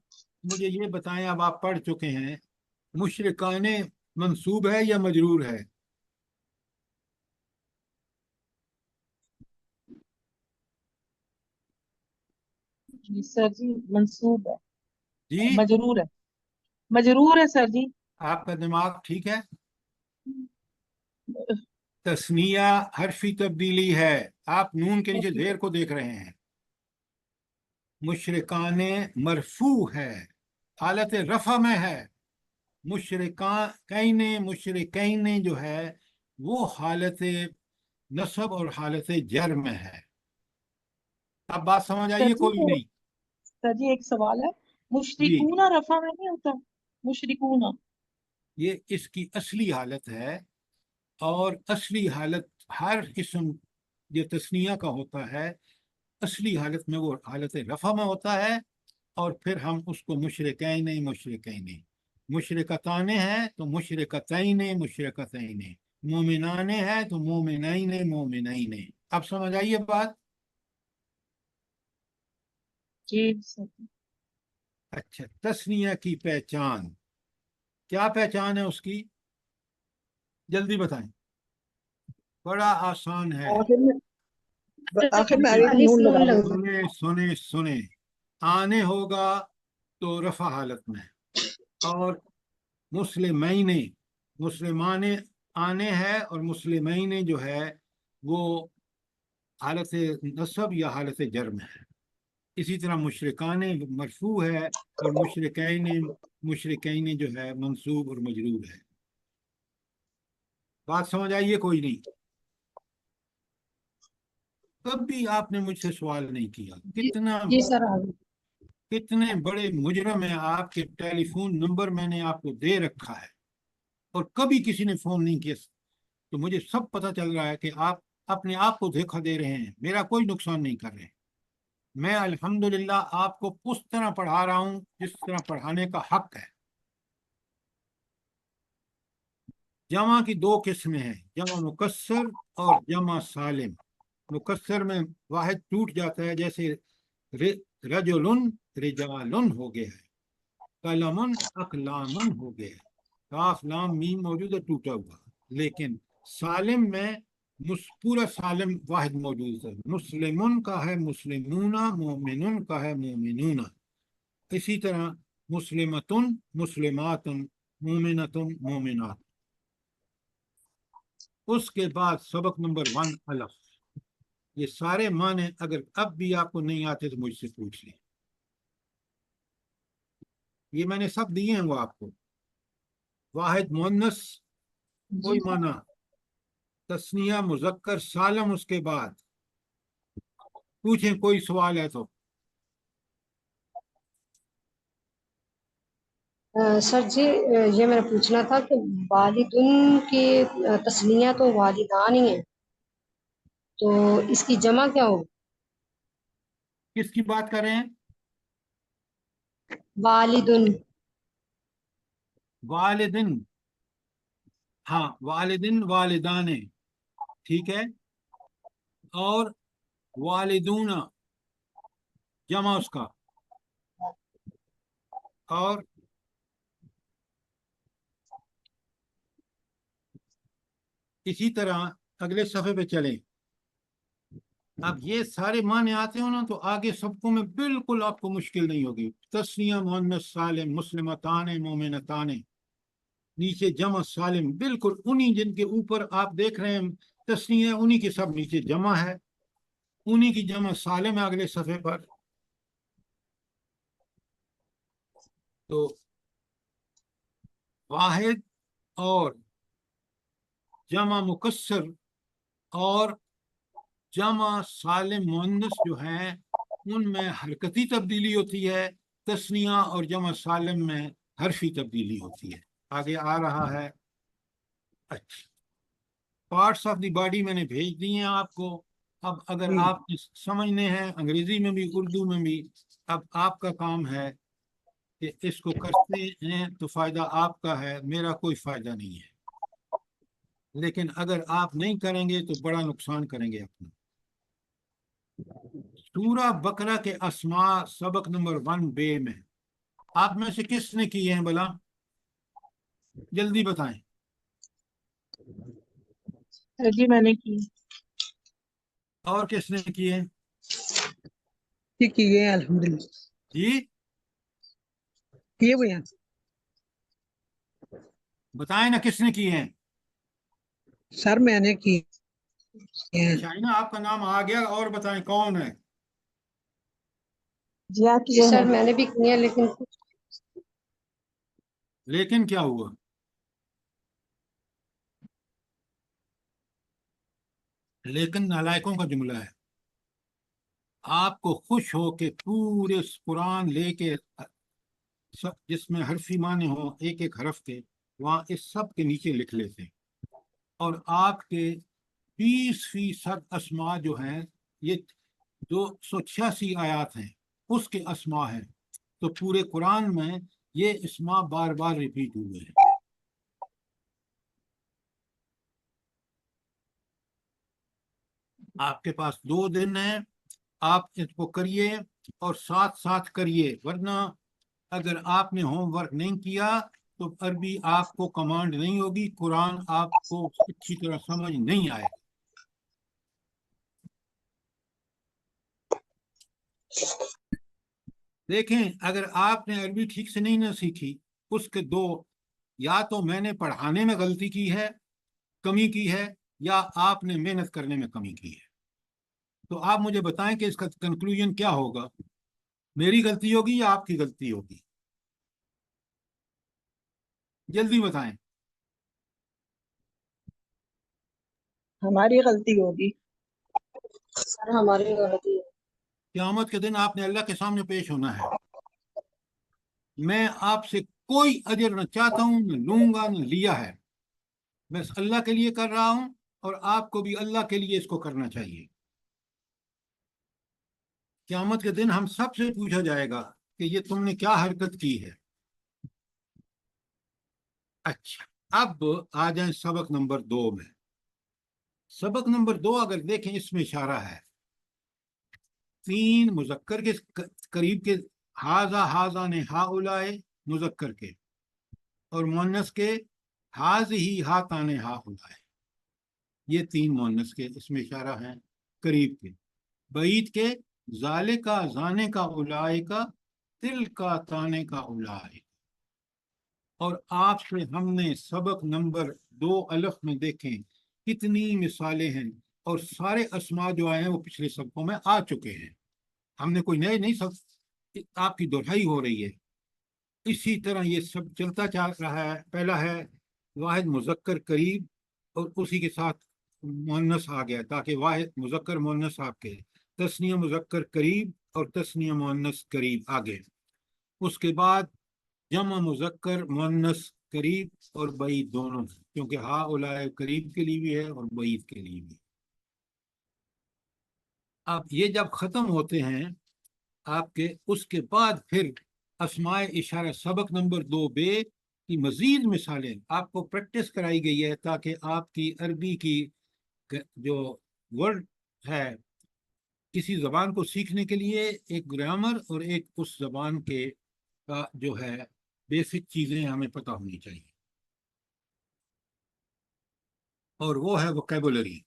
مجھے یہ بتائیں، اب آپ پڑھ چکے ہیں، مشرکان منصوب ہے یا مجرور ہے؟ جی سر جی منصوب ہے. جی، مجرور ہے. مجرور ہے سر جی. آپ کا دماغ ٹھیک ہے؟ تثنیہ حرفی تبدیلی ہے. آپ نون کے نیچے زیر کو دیکھ رہے ہیں. مشرکان مرفوع ہے، حالت رفع میں ہے. مشرکین جو ہے وہ حالت نصب اور حالت جر میں ہے. اب بات سمجھ سر آئیے جی کوئی نہیں؟ سر جی ایک سوال ہے. جی، مشرکون رفع میں نہیں ہوتا؟ مشرکون. یہ اس کی اصلی حالت ہے، اور اصلی حالت ہر اسم جو تثنیہ کا ہوتا ہے اصلی حالت میں وہ حالت رفع میں ہوتا ہے. اور پھر ہم اس کو مشرکین مشرکتان ہے تو مشرکتین مشرکتین، مومنان ہے تو مومنین. اب سمجھ آئیے بات؟ جی سر جی. اچھا، تثنیہ کی پہچان کیا پہچان ہے اس کی؟ جلدی بتائیں. بڑا آسان ہے. آخر میں الف الف نون نون لگا لگا. دیں. سنے آنے ہوگا تو رفع حالت میں، اور مسلمان آنے ہے، اور مسلمین جو ہے وہ حالت نصب یا حالت جر میں ہے. اسی طرح مشرکان مرفوع ہے، اور مشرکین جو ہے منصوب اور مجرور ہے. بات سمجھ آئیے کوئی نہیں؟ کبھی آپ نے مجھ سے سوال نہیں کیا. جی سر آ گئی. کتنے بڑے مجرم ہیں. آپ کے ٹیلی فون نمبر میں نے آپ کو دے رکھا ہے، اور کبھی کسی نے فون نہیں کیا. تو مجھے سب پتہ چل رہا ہے کہ آپ اپنے آپ کو دھوکہ دے رہے ہیں، میرا کوئی نقصان نہیں کر رہے. میں الحمدللہ آپ کو اس طرح پڑھا رہا ہوں جس طرح پڑھانے کا حق ہے. جمع کی 2 قسمیں ہیں: جمع مکسر اور جمع سالم. مکسر میں واحد ٹوٹ جاتا ہے، جیسے رجل رجال ہو گیا ہے، قلم اقلام ہو گیا ہے، کاف لام میم موجود ہے ٹوٹا ہوا. لیکن سالم میں پورا سالم واحد موجود ہے. مسلمن کا ہے مسلمون، مومنن کا ہے مومنون. اسی طرح مسلمتن مسلمات، مومنتن مومنات. اس کے بعد سبق نمبر 1 الف. یہ سارے معنی اگر اب بھی آپ کو نہیں آتے تو مجھ سے پوچھ لیں. یہ میں نے سب دیے ہیں وہ آپ کو. واحد مؤنث کوئی معنی، تثنیہ مذکر سالم اس کے بعد. پوچھیں کوئی سوال ہے تو. سر جی یہ میں نے پوچھنا تھا کہ والدن کی تثنیہ تو والدان ہی ہیں، تو اس کی جمع کیا ہوگی؟ کس کی بات کر رہے ہیں؟ والدن. والدن، ہاں والدن والدان، ٹھیک ہے. اور والدون جمع اس کا. اور اسی طرح اگلے صفحے پہ چلیں. اب یہ سارے معنی آتے ہو نا تو آگے سبقوں میں بالکل آپ کو مشکل نہیں ہوگی. تثنیہ مؤنث سالم، مسلمتان مومنتان، نیچے جمع سالم، بالکل انہی جن کے اوپر آپ دیکھ رہے ہیں تثنیہ، انہی کے سب نیچے جمع ہے، انہی کی جمع سالم ہے اگلے صفحے پر. تو واحد اور جمع مکسر اور جمع سالم مؤنث جو ہیں ان میں حرکتی تبدیلی ہوتی ہے، تثنیہ اور جمع سالم میں حرفی تبدیلی ہوتی ہے. آگے آ رہا ہے. اچھا، پارٹس آف دی باڈی میں نے بھیج دی ہیں آپ کو. اب اگر آپ سمجھنے ہیں انگریزی میں بھی اردو میں بھی، اب آپ کا کام ہے کہ اس کو کرتے ہیں تو فائدہ آپ کا ہے، میرا کوئی فائدہ نہیں ہے. لیکن اگر آپ نہیں کریں گے تو بڑا نقصان کریں گے اپنا. سورہ بقرہ کے اسماء سبق نمبر 1 بے میں آپ میں سے کس نے کیے ہیں بلا؟ جلدی بتائیں. جی میں نے کی. اور کس نے کیے؟ ٹھیک ہے الحمدللہ جی کیے ہوئے ہیں. بتائیں نا کس نے کیے ہیں. سر میں نے کی ہیں. شائنہ آپ کا نام آ گیا، اور بتائیں کون ہے؟ جی آپ جی یہ سر ہیں. میں نے بھی کی ہے، لیکن لیکن کیا ہوا؟ لیکن نالائکوں کا جملہ ہے. آپ کو خوش ہو کہ پورے قرآن لے کے جس میں حرفی معنی ہو ایک ایک حرف کے، وہاں اس سب کے نیچے لکھ لیتے، اور آپ کے 20% اسماء جو ہیں، یہ 286 آیات ہیں، اس کے اسماء ہیں. تو پورے قرآن میں یہ اسماء بار بار ریپیٹ ہوئے ہیں. آپ کے پاس 2 دن ہیں، آپ اس کو کریے اور ساتھ ساتھ کریے، ورنہ اگر آپ نے ہوم ورک نہیں کیا تو عربی آپ کو کمانڈ نہیں ہوگی، قرآن آپ کو اچھی طرح سمجھ نہیں آئے گا. دیکھیں اگر آپ نے عربی ٹھیک سے نہیں نہ سیکھی، اس کے 2، یا تو میں نے پڑھانے میں غلطی کی ہے، کمی کی ہے، یا آپ نے محنت کرنے میں کمی کی ہے. تو آپ مجھے بتائیں کہ اس کا کنکلوژن کیا ہوگا؟ میری غلطی ہوگی یا آپ کی غلطی ہوگی؟ جلدی بتائیں. ہماری غلطی ہوگی. سر ہماری غلطی ہے. قیامت کے دن آپ نے اللہ کے سامنے پیش ہونا ہے. میں آپ سے کوئی اجر نہ چاہتا ہوں، نہ لوں گا، نہ لیا ہے. بس اللہ کے لیے کر رہا ہوں، اور آپ کو بھی اللہ کے لیے اس کو کرنا چاہیے. قیامت کے دن ہم سب سے پوچھا جائے گا کہ یہ تم نے کیا حرکت کی ہے. اچھا، اب آ جائیں سبق نمبر 2 میں. سبق نمبر 2 اگر دیکھیں اس میں اشارہ ہے 3 مذکر کے قریب کے، ہاذا ہاذا نے ہا اولائے مذکر کے، اور مؤنث کے ہاذہی ہاتان ہا اولائے. یہ 3 مؤنث کے اس میں اشارہ ہیں قریب کے. بعید کے ذالکا زانے کا اولائے کا، تل کا تانے کا اولائے. اور آپ سے ہم نے سبق نمبر 2 الف میں دیکھیں کتنی مثالیں ہیں، اور سارے اسماء جو آئے ہیں وہ پچھلے سبقوں میں آ چکے ہیں، ہم نے کوئی نئے نہیں، سب آپ کی دہرائی ہو رہی ہے۔ اسی طرح یہ سب چلتا چل رہا ہے۔ پہلا ہے واحد مذکر قریب، اور اسی کے ساتھ مؤنث آ گیا تاکہ واحد مذکر مؤنث آپ کے، تثنیہ مذکر قریب اور تثنیہ مؤنث قریب آگے، اس کے بعد جمع مذکر مؤنث قریب اور بعید دونوں، کیونکہ ہا اولائے قریب کے لیے بھی ہے اور بعید کے لیے بھی۔ اب یہ جب ختم ہوتے ہیں آپ کے، اس کے بعد پھر اسماء اشارہ سبق نمبر 2 کی مزید مثالیں آپ کو پریکٹس کرائی گئی ہے، تاکہ آپ کی عربی کی جو ورڈ ہے، کسی زبان کو سیکھنے کے لیے ایک گرامر اور ایک اس زبان کے کا جو ہے بیسک چیزیں ہمیں پتہ ہونی چاہیے، اور وہ ہے ووکیبولری۔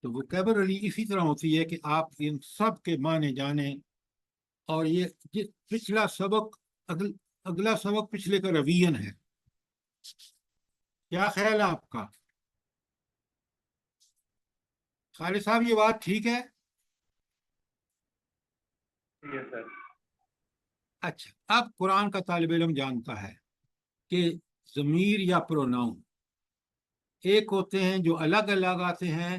تو ووکیبولری اسی طرح ہوتی ہے کہ آپ ان سب کے معنی جانیں، اور یہ پچھلا سبق اگلا سبق پچھلے کا ریویژن ہے۔ کیا خیال ہے آپ کا خالد صاحب، یہ بات ٹھیک ہے؟ یس سر۔ اچھا، اب قرآن کا طالب علم جانتا ہے کہ ضمیر یا پروناؤن ایک ہوتے ہیں جو الگ الگ آتے ہیں،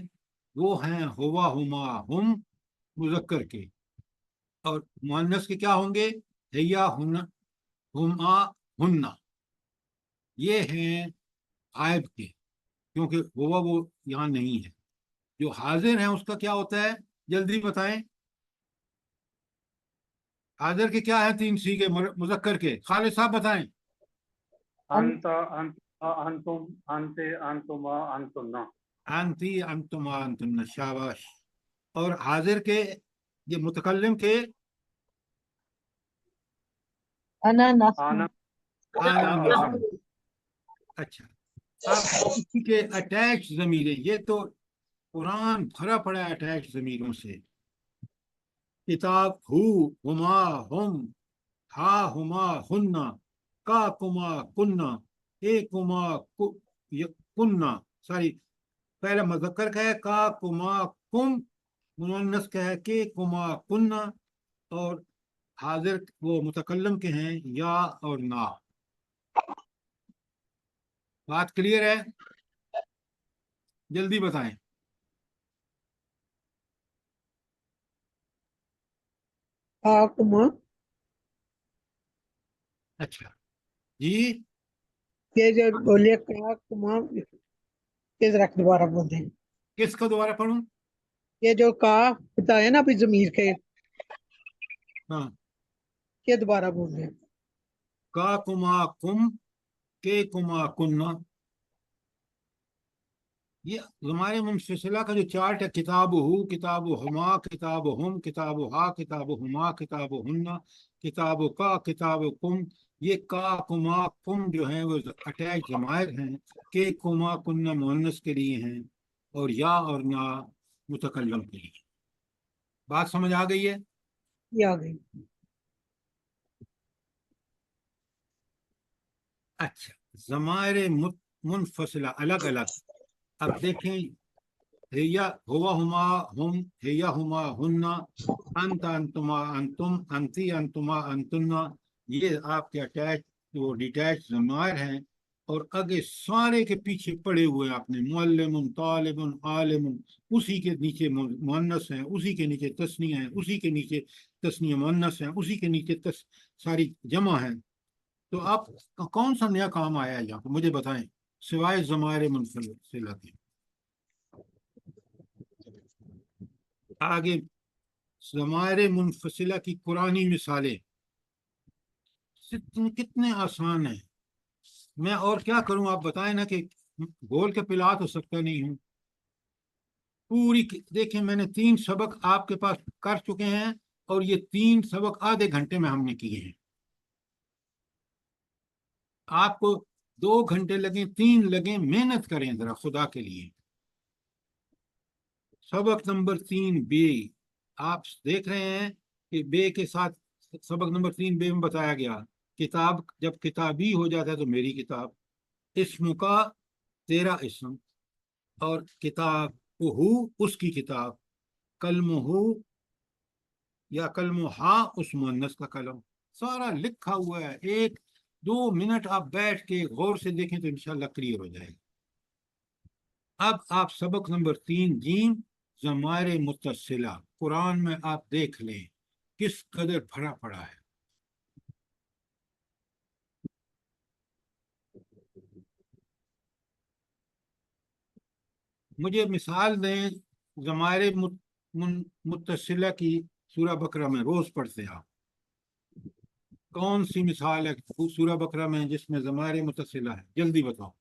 وہ ہیں ہوا، ہما، ہم مذکر کے، اور مؤنث کے کیا ہوں گے؟ ہیا، ہما، ہننا، یہ ہیں غائب کے، کیونکہ ہوا وہ یہاں نہیں ہے۔ جو حاضر ہیں اس کا کیا ہوتا ہے؟ جلدی بتائیں، حاضر کے کیا ہیں 3 سیغے مذکر کے؟ خالد صاحب بتائیں۔ انت، انتم، انتے، انتما، انتنا۔ انتی، انتما، انتن، شاباش۔ اور حاضر کے یہ متکلم کے انا نحن آنا، آنا، نحن۔ اچھا، اب اسی کے اٹیچ ضمیریں، یہ تو قرآن بھرا پڑا ہے اٹیچ ضمیروں سے۔ کتاب ہو، ہما، ہم، ہا، ہما، ہننا، کا، کما، کننا، اے، کما، کننا، ساری پہلا مذکر کا ہے کا، کما، کم، مؤنث کا ہے کہ، کما، کننا، اور حاضر وہ متکلم کے ہیں یا اور نا۔ بات کلیئر ہے؟ جلدی بتائیں۔ آکما، اچھا جی، یہ جو بولے آکما، یہ ذرا دوبارہ بول دیں۔ کس کو دوبارہ پڑھوں؟ یہ جو کا بتایا نا ابھی ضمیر کے، ہاں، یہ دوبارہ بول دیں۔ کا، کما، کم، کے، کما، کننا، یہ ضمائر منفصلہ کا جو چارٹ ہے، کتاب ہو، کتاب ہما، کتاب ہم، کتاب ہا، کتاب ہما، کتاب ہننا، کتاب کا، کتاب کم، یہ کا، کما، کم جو ہیں وہ اٹیچ ضمائر ہیں، کہ، کما، کننا مؤنث کے لیے ہیں، اور یا اور نا متکلم کے لیے۔ بات سمجھ آ گئی ہے؟ یہ آ گئی۔ اچھا، ضمائر منفصلہ الگ الگ، اب دیکھیں، ہیا، ہوا، ہما، ہم، ہیا، ہما، ہننا، انت، انتما، انتم، انتی، انتما، انتنا، یہ آپ کے اٹیچ وہ ڈیٹیچ ضمائر ہیں، اور آگے سارے کے پیچھے پڑے ہوئے آپ نے معلم، طالب، عالم، اسی کے نیچے مؤنث ہیں، اسی کے نیچے تثنیہ ہیں، اسی کے نیچے تثنیہ مؤنث ہیں، اسی کے نیچے ساری جمع ہیں۔ تو آپ کون سا نیا کام آیا ہے یہاں پہ مجھے بتائیں، سوائے ضمائر منفصلہ کے؟ آگے ضمائر منفصلہ کی قرآنی مثالیں کتنے آسان ہیں، میں اور کیا کروں؟ آپ بتائیں نا، کہ بول کے پلا تو سکتا نہیں ہوں۔ پوری دیکھیں، میں نے 3 سبق آپ کے پاس کر چکے ہیں، اور یہ 3 سبق آدھے گھنٹے میں ہم نے کیے ہیں۔ آپ کو 2 گھنٹے لگیں، 3 لگیں، محنت کریں ذرا خدا کے لیے۔ سبق نمبر 3 بے، آپ دیکھ رہے ہیں کہ بے کے ساتھ سبق نمبر 3 بے میں بتایا گیا، کتاب جب کتابی ہو جاتا ہے تو میری کتاب، اسم کا تیرا اسم، اور کتاب اس کی کتاب، کلم یا کلم اس مؤنث کا کلم، سارا لکھا ہوا ہے. 1-2 منٹ آپ بیٹھ کے غور سے دیکھیں تو انشاءاللہ کلیئر ہو جائے گا. اب آپ سبق نمبر 3 جیم ضمائر متصلہ قرآن میں آپ دیکھ لیں کس قدر بھرا پڑا ہے. مجھے مثال دیں ضمائر متصلہ کی سورہ بقرہ میں، روز پڑھتے ہیں آپ، کون سی مثال ہے سورہ بقرہ میں جس میں ضمائر متصلہ ہے؟ جلدی بتاؤ.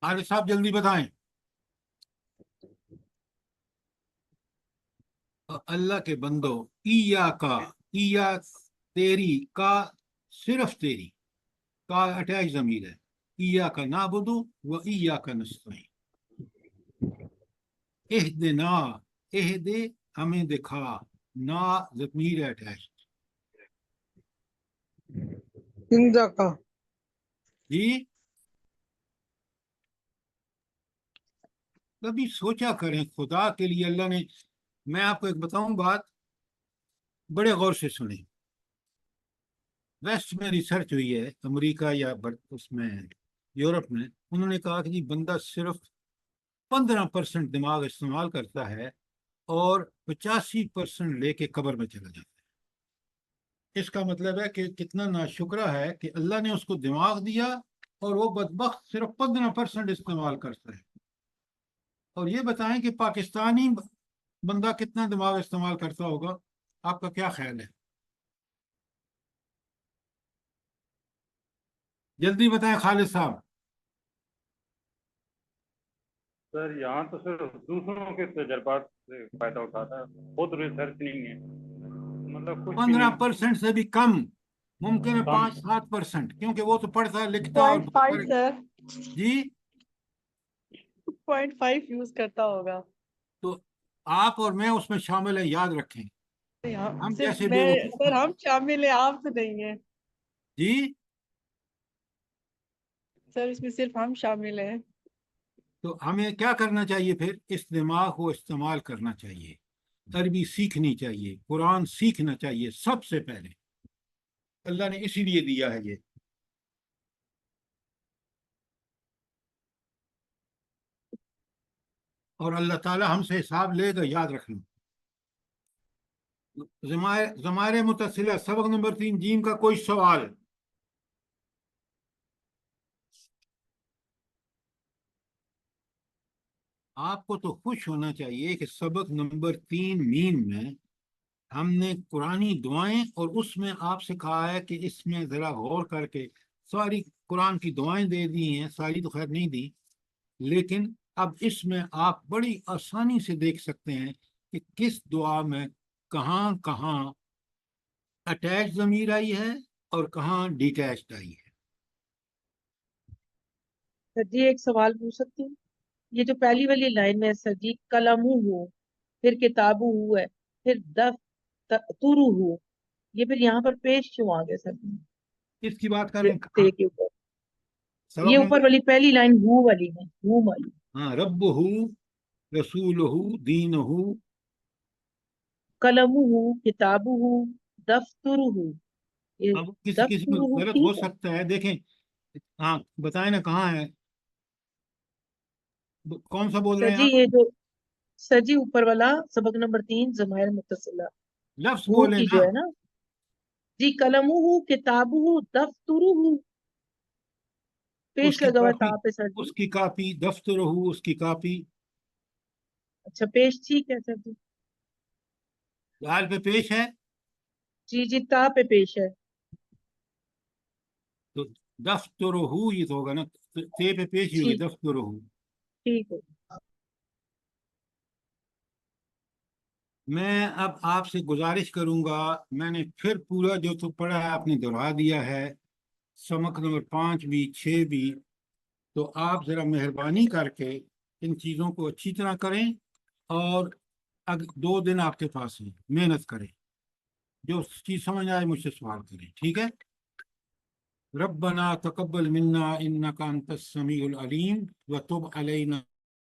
عارف صاحب جلدی بتائیں. اللہ کے بندو، ایا تیری کا، صرف تیری کا اٹیچ ضمیر ہے. ایا کا نعبدو و ایا کا نستعین. اہدنا، اہدے ہمیں دکھا، نا ضمیر اٹیچ. ہندا کا جی کبھی سوچا کریں خدا کے لیے. اللہ نے، میں آپ کو ایک بتاؤں بات، بڑے غور سے سنیں. ویسٹ میں ریسرچ ہوئی ہے، امریکہ یا اس میں یورپ میں، انہوں نے کہا کہ جی بندہ صرف 15% دماغ استعمال کرتا ہے اور 85% لے کے قبر میں چلا جاتا ہے. اس کا مطلب ہے کہ کتنا ناشکرہ ہے کہ اللہ نے اس کو دماغ دیا اور وہ بدبخت صرف 15% استعمال کرتا ہے. اور یہ بتائیں کہ پاکستانی بندہ کتنا دماغ استعمال کرتا ہوگا؟ آپ کا کیا خیال ہے؟ جلدی بتائیں خالد صاحب. سر یہاں تو صرف دوسروں کے تجربات سے فائدہ اٹھاتا ہے، خود ریسرچ نہیں ہے، مطلب کچھ بھی نہیں. 15% سے بھی کم، ممکن ہے کم 5-7%، کیونکہ وہ تو پڑھتا لکھتا اور 0.5 سر، جی 0.5 یوز کرتا ہوگا. تو آپ اور میں اس میں شامل ہیں، یاد رکھیں. ہم صرف جیسے میں، بیوقوف سر ہم شامل ہیں، آپ تو نہیں ہیں جی سر، اس میں صرف ہم شامل ہیں. تو ہمیں کیا کرنا چاہیے پھر؟ اس دماغ کو استعمال کرنا چاہیے، عربی سیکھنی چاہیے، قرآن سیکھنا چاہیے سب سے پہلے. اللہ نے اسی لیے دیا ہے یہ. اور اللہ تعالی ہم سے حساب لے گا، یاد رکھنا. ضمائر متصلہ سبق نمبر 3 جیم کا کوئی سوال؟ آپ کو تو خوش ہونا چاہیے کہ سبق نمبر 3 میم میں ہم نے قرآنی دعائیں، اور اس میں آپ سے کہا ہے کہ اس میں ذرا غور کر کے ساری قرآن کی دعائیں دے دی ہیں، ساری تو خیر نہیں دی، لیکن اب اس میں آپ بڑی آسانی سے دیکھ سکتے ہیں کہ کس دعا میں کہاں کہاں اٹیچ ضمیر آئی ہے اور کہاں ڈیٹیچڈ آئی ہے. سر جی ایک سوال پوچھ سکتی ہوں؟ یہ جو پہلی والی لائن میں ہے سر جی، قلمو ہو، پھر کتابو ہو ہے، پھر دفترو ہو، یہ پھر یہاں پر پیش کیوں آ گئے سر جی؟ اس کی بات کر رہے ہیں تے کے اوپر، سبق یہ نمبر، اوپر والی پہلی لائن ہو والی ہے، ہو والی. ہاں، رب ہو، رسول ہو، دین ہو. قلمو ہو، کتابو ہو، دفترو ہو، یہ اب کسی کسی میں دفترو ہو غلط ہو ٹھیک ہے سکتا ہے، دیکھیں. ہاں بتائیں نا کہاں ہے، کون سا بول سر رہے ہیں جی؟ آپ؟ یہ جو سر جی اوپر والا سبق نمبر 3 ضمائر متصلہ، لفظ ہو بولیں کی نا. جو ہے نا جی، قلمو ہو، کتابو ہو، دفترو ہو، اس پیش کی لگا ہوا کاپی، تھا پہ سر جی. اس کی کاپی، دفتر ہو اس کی کاپی. اچھا پیش ٹھیک ہے سر جی. دال پہ پیش ہے جی جی تا پہ پیش ہے. تو دفتر ہو یہ تو ہوگا نا، تے پہ پیش ہی ہوگی، ٹھیک دفتر ہو. ٹھیک ہے. میں اب آپ سے گزارش کروں گا، میں نے پھر پورا جو تو پڑھا ہے آپ نے دہرا دیا ہے، سبق نمبر 5 بھی 6 بھی، تو آپ ذرا مہربانی کر کے ان چیزوں کو اچھی طرح کریں، اور 2 دن آپ کے پاس ہیں، محنت کریں، جو چیز سمجھ آئے مجھ سے سوال کریں، ٹھیک ہے؟ ربنا تقبل منا إنك أنت السميع العليم وتب علينا